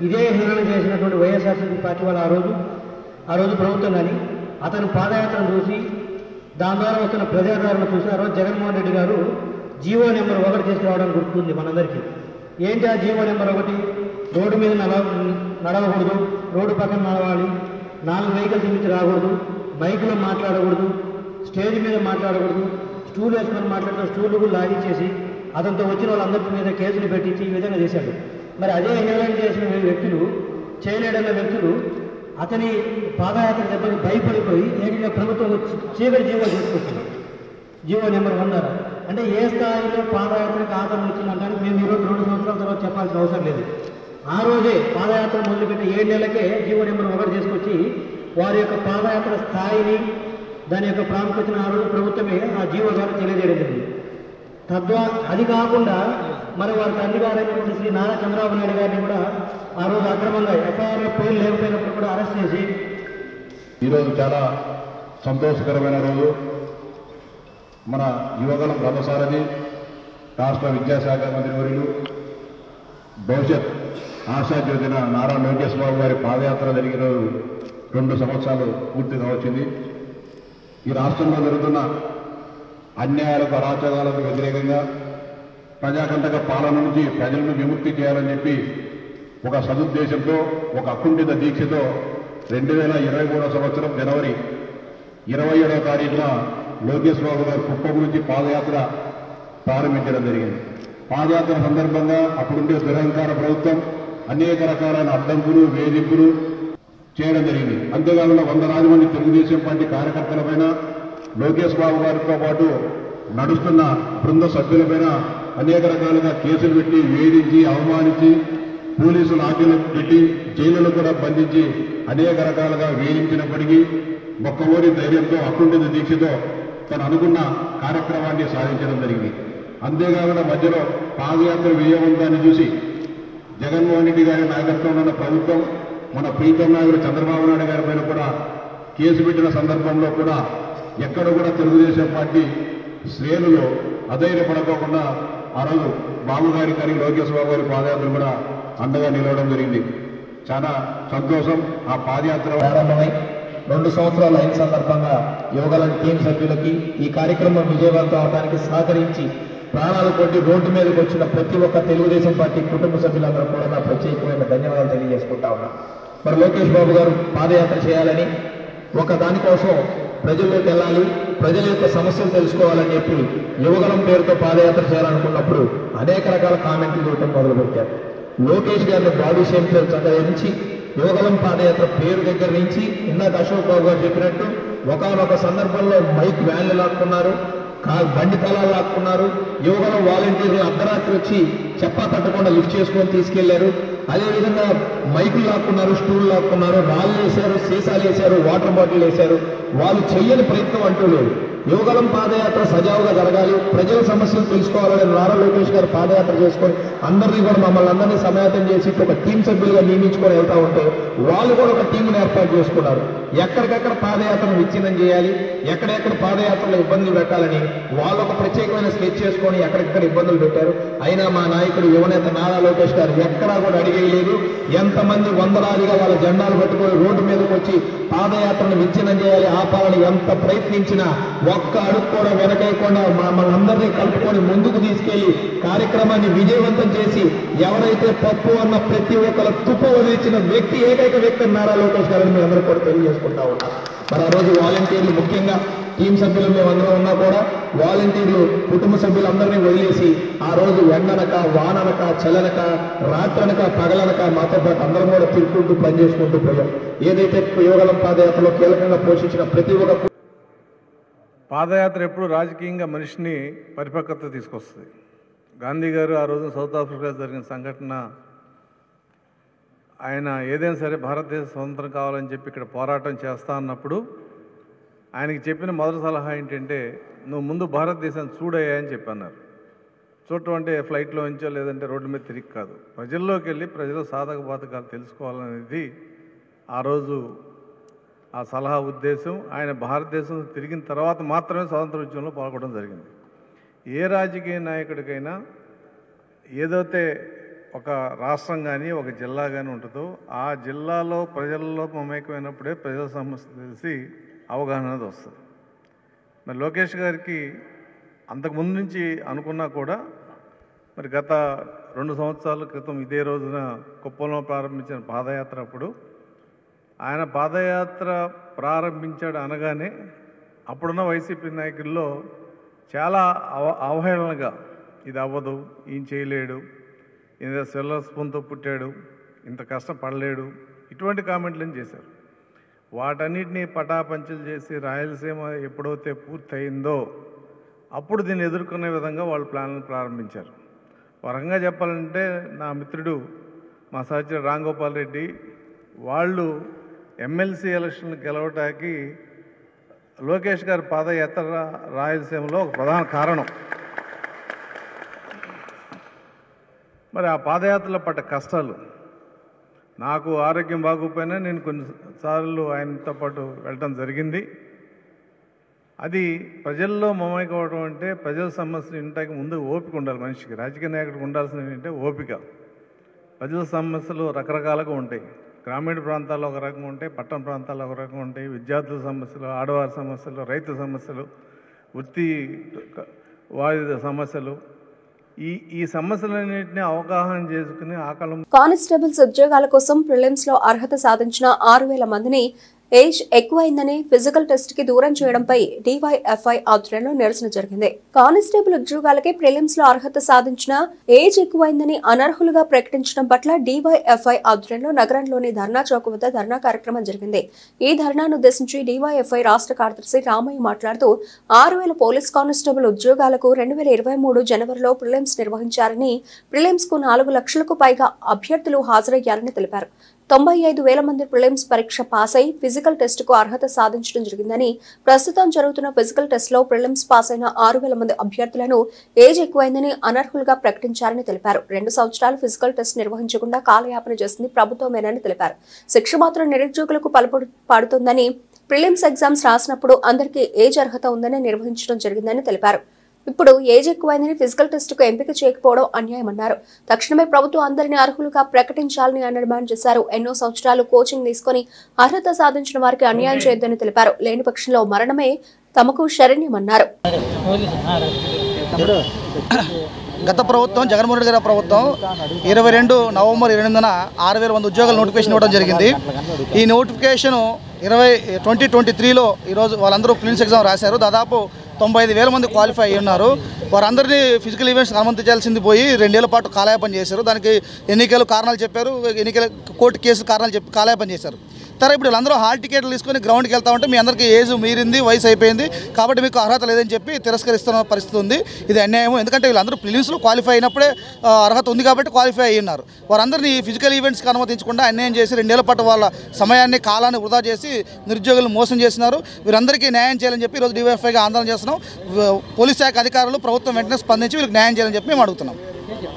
ఇదే హేళన చేసినటువంటి వైఎస్ఆర్సీపీ పార్టీ వాళ్ళు ఆ రోజు ప్రభుత్వం కానీ అతను పాదయాత్రను చూసి దాని ద్వారా వస్తున్న ప్రజాదరణ చూసి ఆ రోజు జగన్మోహన్ రెడ్డి గారు జీవో నెంబర్ 1 తీసుకురావడం గుర్తుంది మనందరికీ. ఏంటి ఆ జీవో నెంబర్ 1? రోడ్డు మీద నడవకూడదు, రోడ్డు పక్కన నడవాలి, 4 వెహికల్స్ నుంచి రాకూడదు, మైకులో మాట్లాడకూడదు, స్టేజ్ మీద మాట్లాడకూడదు, స్టూల్ వేసుకొని మాట్లాడుతూ స్టూల్ కూడా లాగించేసి అతనితో వచ్చిన వాళ్ళందరి మీద కేసులు పెట్టించి ఈ విధంగా చేశాడు. మరి అదే హేళన చేసిన వ్యక్తులు, చేయలేడన్న వ్యక్తులు అతని పాదయాత్ర దెబ్బకి భయపడిపోయి ఏకంగా ప్రభుత్వం చీకటి జీవో చేసుకొస్తున్నారు. జీవో నెంబర్ 1 అంటే ఏ స్థాయిలో పాదయాత్రకు ఆదరణ ఇచ్చిందంటే మేము ఈరోజు 2 సంవత్సరాల తర్వాత చెప్పాల్సిన అవసరం లేదు. ఆ రోజే పాదయాత్ర మొదలుపెట్టి 7 నెలలకే జీవో నెంబర్ 1 తీసుకొచ్చి వారి యొక్క పాదయాత్ర స్థాయిని దాని యొక్క ప్రాముఖ్యతను ఆ రోజు ప్రభుత్వమే ఆ జీవో ద్వారా తెలియజేయడం జరిగింది. అది కాకుండా మరి వారి తండ్రి గారైనటువంటి శ్రీ నారా చంద్రబాబు నాయుడు గారిని కూడా ఆ రోజు అక్రమంగా ఎఫ్ఐఆర్లో పేర్లు లేకపోయినప్పుడు కూడా అరెస్ట్ చేసి ఈరోజు చాలా సంతోషకరమైన రోజు. మన యువగలం రథసారథి రాష్ట్ర విద్యాశాఖ మంత్రి వర్యులు భవిష్యత్ ఆశాజ్యోతిన నారా లోకేష్ బాబు గారి పాదయాత్ర జరిగిన 2 సంవత్సరాలు పూర్తిగా వచ్చింది. ఈ రాష్ట్రంలో జరుగుతున్న అన్యాయాలకు అరాచకాలకు వ్యతిరేకంగా ప్రజాకంటక పాలన నుంచి ప్రజలను విముక్తి చేయాలని చెప్పి ఒక సదుద్దేశంతో, ఒక అకుంఠిత దీక్షతో 2023 సంవత్సరం జనవరి 27వ తారీఖున లోకేష్ బాబు గారు కుప్పం నుంచి పాదయాత్ర ప్రారంభించడం జరిగింది. పాదయాత్ర సందర్భంగా అప్పుడుండే దురహంకార ప్రభుత్వం అనేక రకాలైన అడ్డంకులు, వేధింపులు చేయడం జరిగింది. అంతేకాకుండా 100 మంది తెలుగుదేశం పార్టీ కార్యకర్తలపైన, లోకేష్ బాబు గారితో పాటు నడుస్తున్న బృంద సభ్యులపైన అనేక రకాలుగా కేసులు పెట్టి, వేధించి, అవమానించి, పోలీసులు ఆజ్ఞలు పెట్టి జైలులో కూడా బంధించి అనేక రకాలుగా వేధించినప్పటికీ మొక్కవోరి ధైర్యంతో, అకుంఠిత దీక్షతో తను అనుకున్న కార్యక్రమాన్ని సాధించడం జరిగింది. అంతేకాకుండా మధ్యలో పాదయాత్ర విజయవంతాన్ని చూసి జగన్మోహన్ రెడ్డి గారి నాయకత్వంలో ఉన్న ప్రభుత్వం మన ప్రీతం నాయకుడు చంద్రబాబు నాయుడు గారి పైన కూడా కేసు పెట్టిన సందర్భంలో కూడా ఎక్కడ కూడా తెలుగుదేశం పార్టీ శ్రేణులు అధైర్యపడకోకుండా ఆ రోజు బాబు గారి కానీ లోకేష్ బాబు గారి పాదయాత్ర కూడా అండగా నిలవడం జరిగింది. చాలా సంతోషం. ఆ పాదయాత్ర ప్రారంభమై 2 సంవత్సరాలు అయిన సందర్భంగా యువగలం టీం సభ్యులకి ఈ కార్యక్రమం విజయవంతం అవడానికి సహకరించి ప్రాణాలు కొట్టి రోడ్డు మీదకి వచ్చిన ప్రతి ఒక్క తెలుగుదేశం పార్టీ కుటుంబ సభ్యులందరూ కూడా నా ప్రత్యేకమైన ధన్యవాదాలు తెలియజేసుకుంటా ఉన్నా. మరి లోకేష్ బాబు గారు పాదయాత్ర చేయాలని, ఒక దానికోసం ప్రజల్లోకి వెళ్ళాలి, ప్రజల యొక్క సమస్యలు తెలుసుకోవాలని చెప్పి యువగలం పేరుతో పాదయాత్ర చేయాలనుకున్నప్పుడు అనేక రకాల కామెంట్లు చేయడం మొదలుపెట్టారు. లోకేష్ గారిని బాడీ షేప్ సంగ్రహించి యువగలం పాదయాత్ర పేరు దగ్గర నుంచి ఇందాక అశోక్ బాబు గారు చెప్పినట్టు ఒకనొక సందర్భంలో మైక్ వ్యాన్లు లాక్కున్నారు, బండి తలాలు లాక్కున్నారు, యువగలం వాలంటీర్లు అర్ధరాత్రి వచ్చి చెప్పా తట్టకుండా లిఫ్ట్ చేసుకొని తీసుకెళ్లారు. అదేవిధంగా మైకులు లాక్కున్నారు, స్టూల్ లాక్కున్నారు, రాళ్ళు వేశారు, సీసాలు వేశారు, వాటర్ బాటిల్ వేశారు. వాళ్ళు చెయ్యని ప్రయత్నం అంటూ లేదు. యువగలం పాదయాత్ర సజావుగా జరగాలి, ప్రజల సమస్యలు తెలుసుకోవాలని నారా లోకేష్ గారు పాదయాత్ర చేసుకొని అందరినీ కూడా మమ్మల్ని అందరినీ సమాయత్తం చేసి ఒక టీం సభ్యులుగా నియమించుకొని వెళ్తా ఉంటే వాళ్ళు కూడా ఒక టీంని ఏర్పాటు చేసుకున్నారు. ఎక్కడికెక్కడ పాదయాత్రను విచ్ఛిన్నం చేయాలి, ఎక్కడెక్కడ పాదయాత్రలో ఇబ్బందులు పెట్టాలని వాళ్ళు ఒక ప్రత్యేకమైన స్కెచ్ చేసుకొని ఎక్కడెక్కడ ఇబ్బందులు పెట్టారు. అయినా మా నాయకుడు యువనేత నారా లోకేష్ గారు ఎక్కడా కూడా అడిగేయలేదు. ఎంతమంది వందలాదిగా వాళ్ళ జెండాలు పట్టుకొని రోడ్డు మీదకి వచ్చి పాదయాత్రను విచ్ఛిన్నం చేయాలి, ఆపాలని ఎంత ప్రయత్నించినా ఒక్క అడుగు కూడా వెనకేయకుండా మమ్మల్ని అందరినీ కలుపుకొని ముందుకు తీసుకెళ్లి కార్యక్రమాన్ని విజయవంతం చేసి ఎవరైతే పప్పు అన్న ప్రతి ఒక్కరు తుప్పు వదిలించిన వ్యక్తి ఏకైక వ్యక్తి నారా లోకేష్ గారిని మీ అందరూ కూడా తెలియజేసుకుంటా ఉన్నారు. మరి ఆ రోజు వాలంటీర్లు, ముఖ్యంగా టీం సభ్యులు మేమందరం ఉన్నా కూడా వాలంటీర్లు కుటుంబ సభ్యులందరినీ వదిలేసి ఆ రోజు ఎండనక, వాననక, చలనక, రాత్రనక, పగలనక మాతో పాటు అందరం కూడా తిరుగుకుంటూ పనిచేసుకుంటూ పోయాం. ఏదైతే యువగలం పాదయాత్రలో కీలకంగా పోషించిన ప్రతి ఒక్క పాదయాత్ర ఎప్పుడు రాజకీయంగా మనిషిని పరిపక్వత తీసుకొస్తుంది. గాంధీ గారు ఆ రోజు సౌత్ ఆఫ్రికా జరిగిన సంఘటన ఆయన ఏదైనా సరే భారతదేశ స్వతంత్రం కావాలని చెప్పి ఇక్కడ పోరాటం చేస్తా అన్నప్పుడు ఆయనకి చెప్పిన మొదటి సలహా ఏంటంటే, నువ్వు ముందు భారతదేశాన్ని చూడయ్యా అని చెప్పన్నారు. చూడటం అంటే ఫ్లైట్లో ఉంచో లేదంటే రోడ్డు మీద తిరిగి కాదు, ప్రజల్లోకి వెళ్ళి ప్రజల సాధక బాధకాలు తెలుసుకోవాలనేది ఆ రోజు ఆ సలహా ఉద్దేశం. ఆయన భారతదేశం తిరిగిన తర్వాత మాత్రమే స్వాతంత్ర ఉద్యమంలో పాల్గొనడం జరిగింది. ఏ రాజకీయ నాయకుడికైనా ఏదైతే ఒక రాష్ట్రం కానీ ఒక జిల్లా కానీ ఉంటుందో ఆ జిల్లాలో ప్రజల్లో మమేకమైనప్పుడే ప్రజల సమస్య తెలిసి అవగాహన అనేది వస్తుంది. మరి లోకేష్ గారికి అంతకుముందు నుంచి అనుకున్నా కూడా మరి గత 2 సంవత్సరాల క్రితం ఇదే రోజున కుప్పంలో ప్రారంభించిన పాదయాత్ర అప్పుడు ఆయన పాదయాత్ర ప్రారంభించాడు అనగానే అప్పుడున్న వైసీపీ నాయకుల్లో చాలా అవహేళనగా ఇది అవ్వదు, ఈయన చేయలేడు, ఈయన సెల్లర్ స్పూన్తో పుట్టాడు, ఇంత కష్టపడలేడు, ఇటువంటి కామెంట్లను చేశారు. వాటన్నిటినీ పటాపంచలు చేసి రాయలసీమ ఎప్పుడైతే పూర్తయిందో అప్పుడు దీన్ని ఎదుర్కొనే విధంగా వాళ్ళు ప్లాన్లు ప్రారంభించారు. వరంగా చెప్పాలంటే నా మిత్రుడు మా సహచరుడు రాంగోపాల్ రెడ్డి వాళ్ళు ఎమ్మెల్సీ ఎలక్షన్లు గెలవటానికి లోకేష్ గారి పాదయాత్ర రాయలసీమలో ఒక ప్రధాన కారణం. మరి ఆ పాదయాత్రలో పడ్డ కష్టాలు, నాకు ఆరోగ్యం బాగోపోయినా నేను కొన్నిసార్లు ఆయనతో పాటు వెళ్ళటం జరిగింది. అది ప్రజల్లో మమేకవడం అంటే ప్రజల సమస్యలు వినటానికి ముందు ఓపిక ఉండాలి మనిషికి. రాజకీయ నాయకుడికి ఉండాల్సింది ఏంటంటే ఓపిక. ప్రజల సమస్యలు రకరకాలుగా ఉంటాయి. గ్రామీణ ప్రాంతాల్లో ఒక రకంగా ఉంటాయి, పట్టణ ప్రాంతాల్లో ఒక రకంగా ఉంటాయి. విద్యార్థుల సమస్యలు, ఆడవారి సమస్యలు, రైతు సమస్యలు, వృత్తి వారి సమస్యలు, ఈ సమస్యలన్నింటినీ అవగాహన చేసుకుని ఆకలం. కానిస్టేబుల్స్ ఉద్యోగాల కోసం ప్రిలిమ్స్ లో అర్హత సాధించిన 6,000 మందిని ఏజ్ ఎక్కువైందని ఫిజికల్ టెస్ట్ కి దూరం చేయడంపై డివైఎఫ్ఐ ఆధ్వర్యంలో నిరసన జరిగింది. కానిస్టేబుల్ ఉద్యోగాలకి ప్రిలిమ్స్ లో అర్హత సాధించిన ఏజ్ ఎక్కువైందని అనర్హులుగా ప్రకటించడం పట్ల డివైఎఫ్ఐ ఆధ్వర్యంలో నగరంలోని ధర్నా చౌక్ వద్ద ధర్నా కార్యక్రమం జరిగింది. ఈ ధర్నాను ఉద్దేశించి డివైఎఫ్ఐ రాష్ట్ర కార్యదర్శి రామయ్య మాట్లాడుతూ 6,000 పోలీస్ కానిస్టేబుల్ ఉద్యోగాలకు 2023 జనవరిలో ప్రిలిమ్స్ నిర్వహించారని, ప్రిలిమ్స్ కు 4 లక్షలకు పైగా అభ్యర్థులు హాజరయ్యారని తెలిపారు. 95,000 మంది ప్రిలిమ్స్ పరీక్ష పాస్ అయి ఫిజికల్ టెస్ట్ కు అర్హత సాధించడం జరిగిందని, ప్రస్తుతం జరుగుతున్న ఫిజికల్ టెస్ట్ లో ప్రిలిమ్స్ పాస్ అయిన 6,000 మంది అభ్యర్థులను ఏజ్ ఎక్కువైందని అనర్హులుగా ప్రకటించారని తెలిపారు. 2 సంవత్సరాలు ఫిజికల్ టెస్ట్ నిర్వహించకుండా కాలయాపన చేసింది ప్రభుత్వమేనని తెలిపారు. శిక్ష మాత్రం నిరుద్యోగులకు పాడుతుందని, ప్రిలిమ్స్ ఎగ్జామ్స్ రాసినప్పుడు అందరికీ ఏజ్ అర్హత ఉందని నిర్వహించడం జరిగిందని తెలిపారు. ఇప్పుడు ఏజ్ ఎక్కువైందని ఫిజికల్ టెస్ట్ కు ఎంపిక చేయకపోవడం అన్యాయమన్నారు. తక్షణమే ప్రభుత్వం అందరినీ అర్హులుగా ప్రకటించాలని ఆయన డిమాండ్ చేశారు. ఎన్నో సంవత్సరాలు కోచింగ్ తీసుకుని అర్హత సాధించిన వారికి అన్యాయం చేయొద్దని తెలిపారు. లేని పక్షంలో మరణమే తమకు శరణ్యమన్నారు. గత ప్రభుత్వం జగన్మోహన్ రెడ్డి గారి ప్రభుత్వం 22 నవంబర్ 8న 6,000 మంది ఉద్యోగాల నోటిఫికేషన్ ఇవ్వడం జరిగింది. ఈ నోటిఫికేషన్ 2023లో ఈరోజు వాళ్ళందరూ ప్రిలిమ్స్ ఎగ్జామ్ రాశారు. దాదాపు 95,000 మంది క్వాలిఫై అయ్యి ఉన్నారు. వారందరినీ ఫిజికల్ ఈవెంట్స్ అనుమతించాల్సింది పోయి 2 ఏళ్ల పాటు కాలయాపన చేశారు. దానికి ఎన్నికలు కారణాలు చెప్పారు, ఎన్నికల కోర్టు కేసు కారణాలు చెప్పి కాలయాపన చేశారు. సరే, ఇప్పుడు వీళ్ళందరూ హాల్ టికెట్లు తీసుకొని గ్రౌండ్కి వెళ్తా ఉంటే మీ అందరికీ ఏజ్ మీరింది, వయసు అయిపోయింది కాబట్టి మీకు అర్హత లేదని చెప్పి తిరస్కరిస్తున్న పరిస్థితి ఉంది. ఇది అన్యాయం. ఎందుకంటే వీళ్ళందరూ ప్రిలిమ్స్లో క్వాలిఫై అయినప్పుడే అర్హత ఉంది కాబట్టి క్వాలిఫై అయ్యి ఉన్నారు. వారందరినీ ఫిజికల్ ఈవెంట్స్కి అనుమతించకుండా అన్యాయం చేసి 2 ఏళ్ల పాటు వాళ్ళ సమయాన్ని, కాలాన్ని వృధా చేసి నిరుద్యోగులను మోసం చేస్తున్నారు. వీరందరికీ న్యాయం చేయాలని చెప్పి ఈరోజు డివైఎఫ్ఐగా ఆందోళన చేస్తున్నాం. పోలీస్ శాఖ అధికారులు ప్రభుత్వం వెంటనే స్పందించి వీళ్ళకి న్యాయం చేయాలని చెప్పి మేము అడుగుతున్నాం.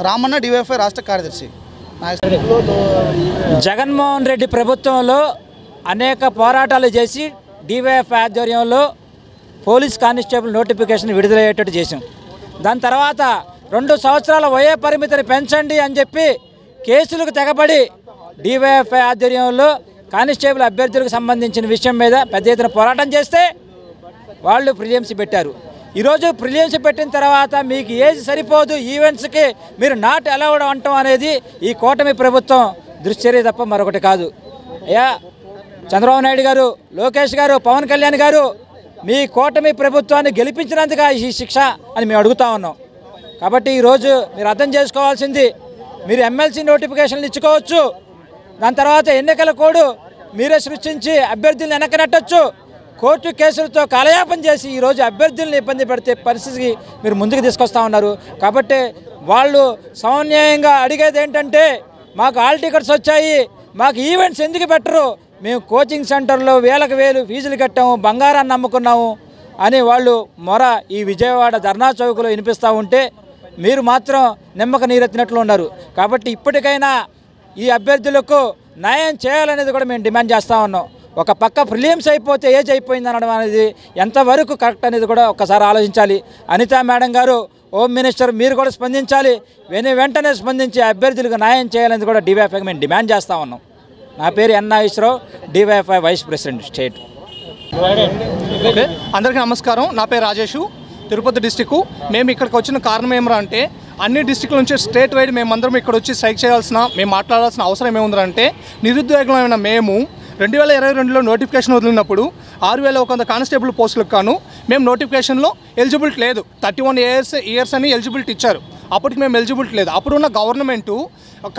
రామన్న, డివైఎఫ్ఐ రాష్ట్ర కార్యదర్శి. జగన్మోహన్ రెడ్డి ప్రభుత్వంలో అనేక పోరాటాలు చేసి డివైఎఫ్ఐ ఆధ్వర్యంలో పోలీస్ కానిస్టేబుల్ నోటిఫికేషన్ విడుదలయ్యేటట్టు చేశాం. దాని తర్వాత 2 సంవత్సరాల వయో పరిమితిని పెంచండి అని చెప్పి కేసులకు తెగబడి డివైఎఫ్ఐ ఆధ్వర్యంలో కానిస్టేబుల్ అభ్యర్థులకు సంబంధించిన విషయం మీద పెద్ద ఎత్తున పోరాటం చేస్తే వాళ్ళు ప్రిలిమ్స్ పెట్టారు. ఈరోజు ప్రిలిమ్స్ పెట్టిన తర్వాత మీకు ఏజ్ సరిపోదు, ఈవెంట్స్కి మీరు నాట్ అలౌడ్ అంటాం అనేది ఈ కూటమి ప్రభుత్వం దుశ్చర్య తప్ప మరొకటి కాదు. అయ్యా చంద్రబాబు నాయుడు గారు, లోకేష్ గారు, పవన్ కళ్యాణ్ గారు, మీ కూటమి ప్రభుత్వాన్ని గెలిపించినందుకు ఈ శిక్ష అని మేము అడుగుతా ఉన్నాం. కాబట్టి ఈరోజు మీరు అర్థం చేసుకోవాల్సింది, మీరు ఎమ్మెల్సీ నోటిఫికేషన్లు ఇచ్చుకోవచ్చు, దాని తర్వాత ఎన్నికల కోడ్ మీరే సృష్టించి అభ్యర్థులను వెనక్కి నెట్టొచ్చు, కోర్టు కేసులతో కాలయాపన చేసి ఈరోజు అభ్యర్థులను ఇబ్బంది పెడితే పరిస్థితికి మీరు ముందుకు తీసుకొస్తా ఉన్నారు. కాబట్టి వాళ్ళు సమన్యాయంగా అడిగేది ఏంటంటే, మాకు హాల్ టికెట్స్ వచ్చాయి, మాకు ఈవెంట్స్ ఎందుకు పెట్టరు, మేము కోచింగ్ సెంటర్లో వేలకు వేలు ఫీజులు కట్టాము, బంగారాన్ని నమ్ముకున్నాము అని వాళ్ళు మొర ఈ విజయవాడ ధర్నా చౌక్లో వినిపిస్తూ ఉంటే మీరు మాత్రం నిమ్మక నీరెత్తినట్లు ఉన్నారు. కాబట్టి ఇప్పటికైనా ఈ అభ్యర్థులకు న్యాయం చేయాలనేది కూడా మేము డిమాండ్ చేస్తూ ఉన్నాం. ఒక పక్క ప్రిలియమ్స్ అయిపోతే ఏజ్ అయిపోయింది అనడం అనేది ఎంతవరకు కరెక్ట్ అనేది కూడా ఒక్కసారి ఆలోచించాలి. అనితా మేడం గారు, హోమ్ మినిస్టర్ మీరు కూడా స్పందించాలి. వెంటనే స్పందించి అభ్యర్థులకు న్యాయం చేయాలని కూడా డివైఎఫ్ఐకి మేము డిమాండ్ చేస్తూ ఉన్నాం. నా పేరు N Nageswara Rao, DYFI vice president state. Okay, అందరికీ నమస్కారం. నా పేరు రాజేషు, తిరుపతి డిస్టిక్. మేము ఇక్కడికి వచ్చిన కారణం ఏమరా అంటే అన్ని డిస్టిక్ల నుంచి స్టేట్ వైడ్ మేమందరం ఇక్కడ వచ్చి స్ట్రైక్ చేయాల్సిన, మేము మాట్లాడాల్సిన అవసరం ఏముందంటే నిరుద్యోగులమైన మేము 2022లో నోటిఫికేషన్ వదిలినప్పుడు 6,100 కానిస్టేబుల్ పోస్టులకు కాను మేము నోటిఫికేషన్లో ఎలిజిబిలిటీ లేదు. 31 ఇయర్స్ అని ఎలిజిబిలిటీ ఇచ్చారు. అప్పటికి మేము ఎలిజిబిలిటీ లేదు. అప్పుడున్న గవర్నమెంటు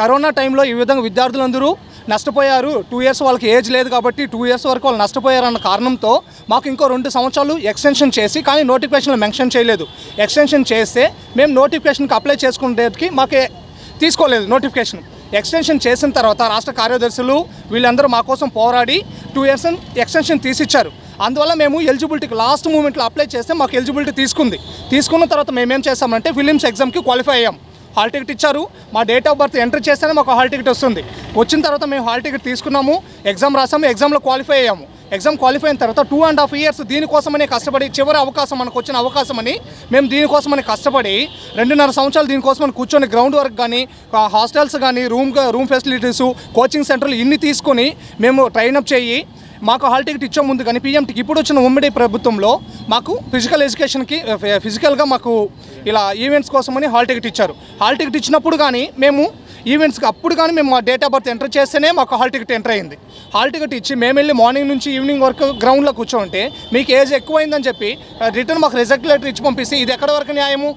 కరోనా టైంలో ఈ విధంగా విద్యార్థులందరూ నష్టపోయారు. 2 ఇయర్స్ వాళ్ళకి ఏజ్ లేదు కాబట్టి 2 ఇయర్స్ వరకు వాళ్ళు నష్టపోయారన్న కారణంతో మాకు ఇంకో 2 సంవత్సరాలు ఎక్స్టెన్షన్ చేసి, కానీ నోటిఫికేషన్లో మెన్షన్ చేయలేదు. ఎక్స్టెన్షన్ చేస్తే మేము నోటిఫికేషన్కి అప్లై చేసుకునేటికి మాకే తీసుకోలేదు నోటిఫికేషన్. ఎక్స్టెన్షన్ చేసిన తర్వాత రాష్ట్ర కార్యదర్శులు వీళ్ళందరూ మా కోసం పోరాడి 2 ఇయర్స్ ఎక్స్టెన్షన్ తీసిచ్చారు. అందువల్ల మేము ఎలిజిబిలిటీకి లాస్ట్ మూమెంట్లో అప్లై చేస్తే మాకు ఎలిజిబిలిటీ తీసుకున్న తర్వాత మేమేం చేస్తామంటే ఫిలిమ్స్ ఎగ్జామ్కి క్వాలిఫై అయ్యాం. హాల్ టికెట్ ఇచ్చారు. మా డేట్ ఆఫ్ బర్త్ ఎంటర్ చేస్తేనే మాకు హాల్ టికెట్ వస్తుంది. వచ్చిన తర్వాత మేము హాల్ టికెట్ తీసుకున్నాము, ఎగ్జామ్ రాసాము, ఎగ్జామ్లో క్వాలిఫై అయ్యాము. ఎగ్జామ్ క్వాలిఫై అయిన తర్వాత 2.5 ఇయర్స్ దీనికోసమనే కష్టపడి, చివరి అవకాశం మనకు వచ్చిన అవకాశం అని మేము దీనికోసమని కష్టపడి 2.5 సంవత్సరాలు దీనికోసమని కూర్చొని గ్రౌండ్ వర్క్ కానీ, హాస్టల్స్ కానీ, రూమ్ ఫెసిలిటీసు, కోచింగ్ సెంటర్లు ఇన్ని తీసుకొని మేము ట్రైనప్ చేయి మాకు హాల్ టికెట్ ఇచ్చే ముందు కానీ పీఎంటీకి ఇప్పుడు వచ్చిన ఉమ్మడి ప్రభుత్వంలో మాకు ఫిజికల్ ఎడ్యుకేషన్కి ఫిజికల్గా మాకు ఇలా ఈవెంట్స్ కోసమని హాల్ టికెట్ ఇచ్చారు. హాల్ టికెట్ ఇచ్చినప్పుడు కానీ మేము ఈవెంట్స్కి అప్పుడు కానీ మేము మా డేట్ ఆఫ్ బర్త్ ఎంటర్ చేస్తేనే మాకు హాల్ టికెట్ ఎంటర్ అయింది. హాల్ టికెట్ ఇచ్చి మేము వెళ్ళి మార్నింగ్ నుంచి ఈవినింగ్ వరకు గ్రౌండ్లో కూర్చోంటే మీకు ఏజ్ ఎక్కువైందని చెప్పి రిటర్న్ మాకు రిజల్ట్ లెటర్ ఇచ్చి పంపిస్తే ఇది ఎక్కడి వరకు న్యాయము?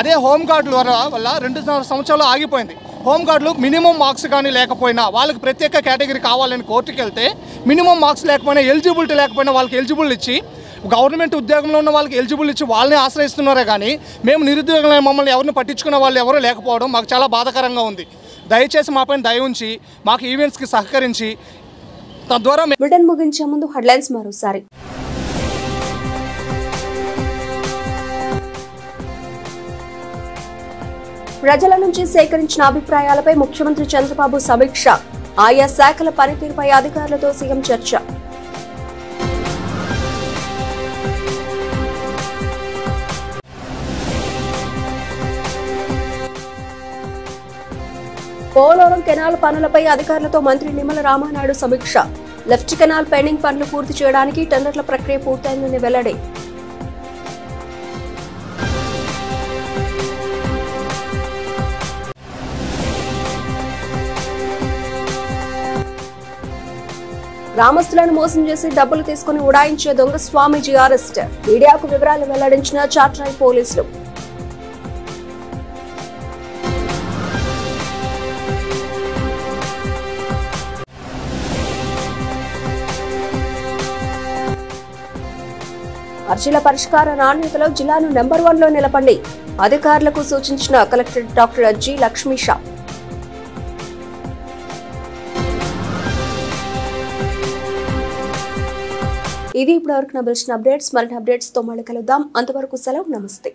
అదే హోంగార్డుల వల్ల 2 సంవత్సరాలు ఆగిపోయింది. హోంగార్డులు మినిమం మార్క్స్ కానీ లేకపోయినా వాళ్ళకి ప్రత్యేక కేటగిరీ కావాలని కోర్టుకి వెళ్తే మినిమం మార్క్స్ లేకపోయినా, ఎలిజిబిలిటీ లేకపోయినా వాళ్ళకి ఎలిజిబుల్ ఇచ్చి, గవర్నమెంట్ ఉద్యోగంలో ఉన్న వాళ్ళకి ఎలిజిబుల్ ఇచ్చి వాళ్ళని ఆశ్రయిస్తున్నారే కానీ మేము నిరుద్యోగులైన మమ్మల్ని ఎవరిని పట్టించుకునే వాళ్ళు ఎవరూ లేకపోవడం మాకు చాలా బాధాకరంగా ఉంది. దయచేసి మా పైన దయ ఉంచి మాకు ఈవెంట్స్కి సహకరించి తద్వారా బ్రిటన్ ముగించే ముందు హెడ్లైన్స్ మరోసారి. ప్రజల నుంచి సేకరించిన అభిప్రాయాలపై ముఖ్యమంత్రి చంద్రబాబు సమీక్ష. ఆయా శాఖల పనితీరుపై అధికారులతో సీఎం చర్చ. పోలవరం కెనాల్ పనులపై అధికారులతో మంత్రి నిమ్మల రామానాయుడు సమీక్ష. లెఫ్ట్ కెనాల్ పెండింగ్ పనులు పూర్తి చేయడానికి టెండర్ల ప్రక్రియ పూర్తయిందని వెల్లడి. గ్రామస్తులను మోసం చేసి డబ్బులు తీసుకుని ఉడాయించే దొంగ స్వామీజీ అరెస్ట్. మీడియాకు వివరాలు వెల్లడించిన చాట్రాయ్ పోలీసులు. అర్జీల పరిష్కార నాణ్యతలో జిల్లాను నెంబర్ 1లో నిలపండి. అధికారులకు సూచించిన కలెక్టర్ డాక్టర్ జి లక్ష్మీషా. ఇది ఇప్పటివరకు నా బెస్ట్ అప్డేట్స్. మరిన్ని అప్డేట్స్ తో మళ్ళీ కలుద్దాం. అంతవరకు సెలవు. నమస్తే.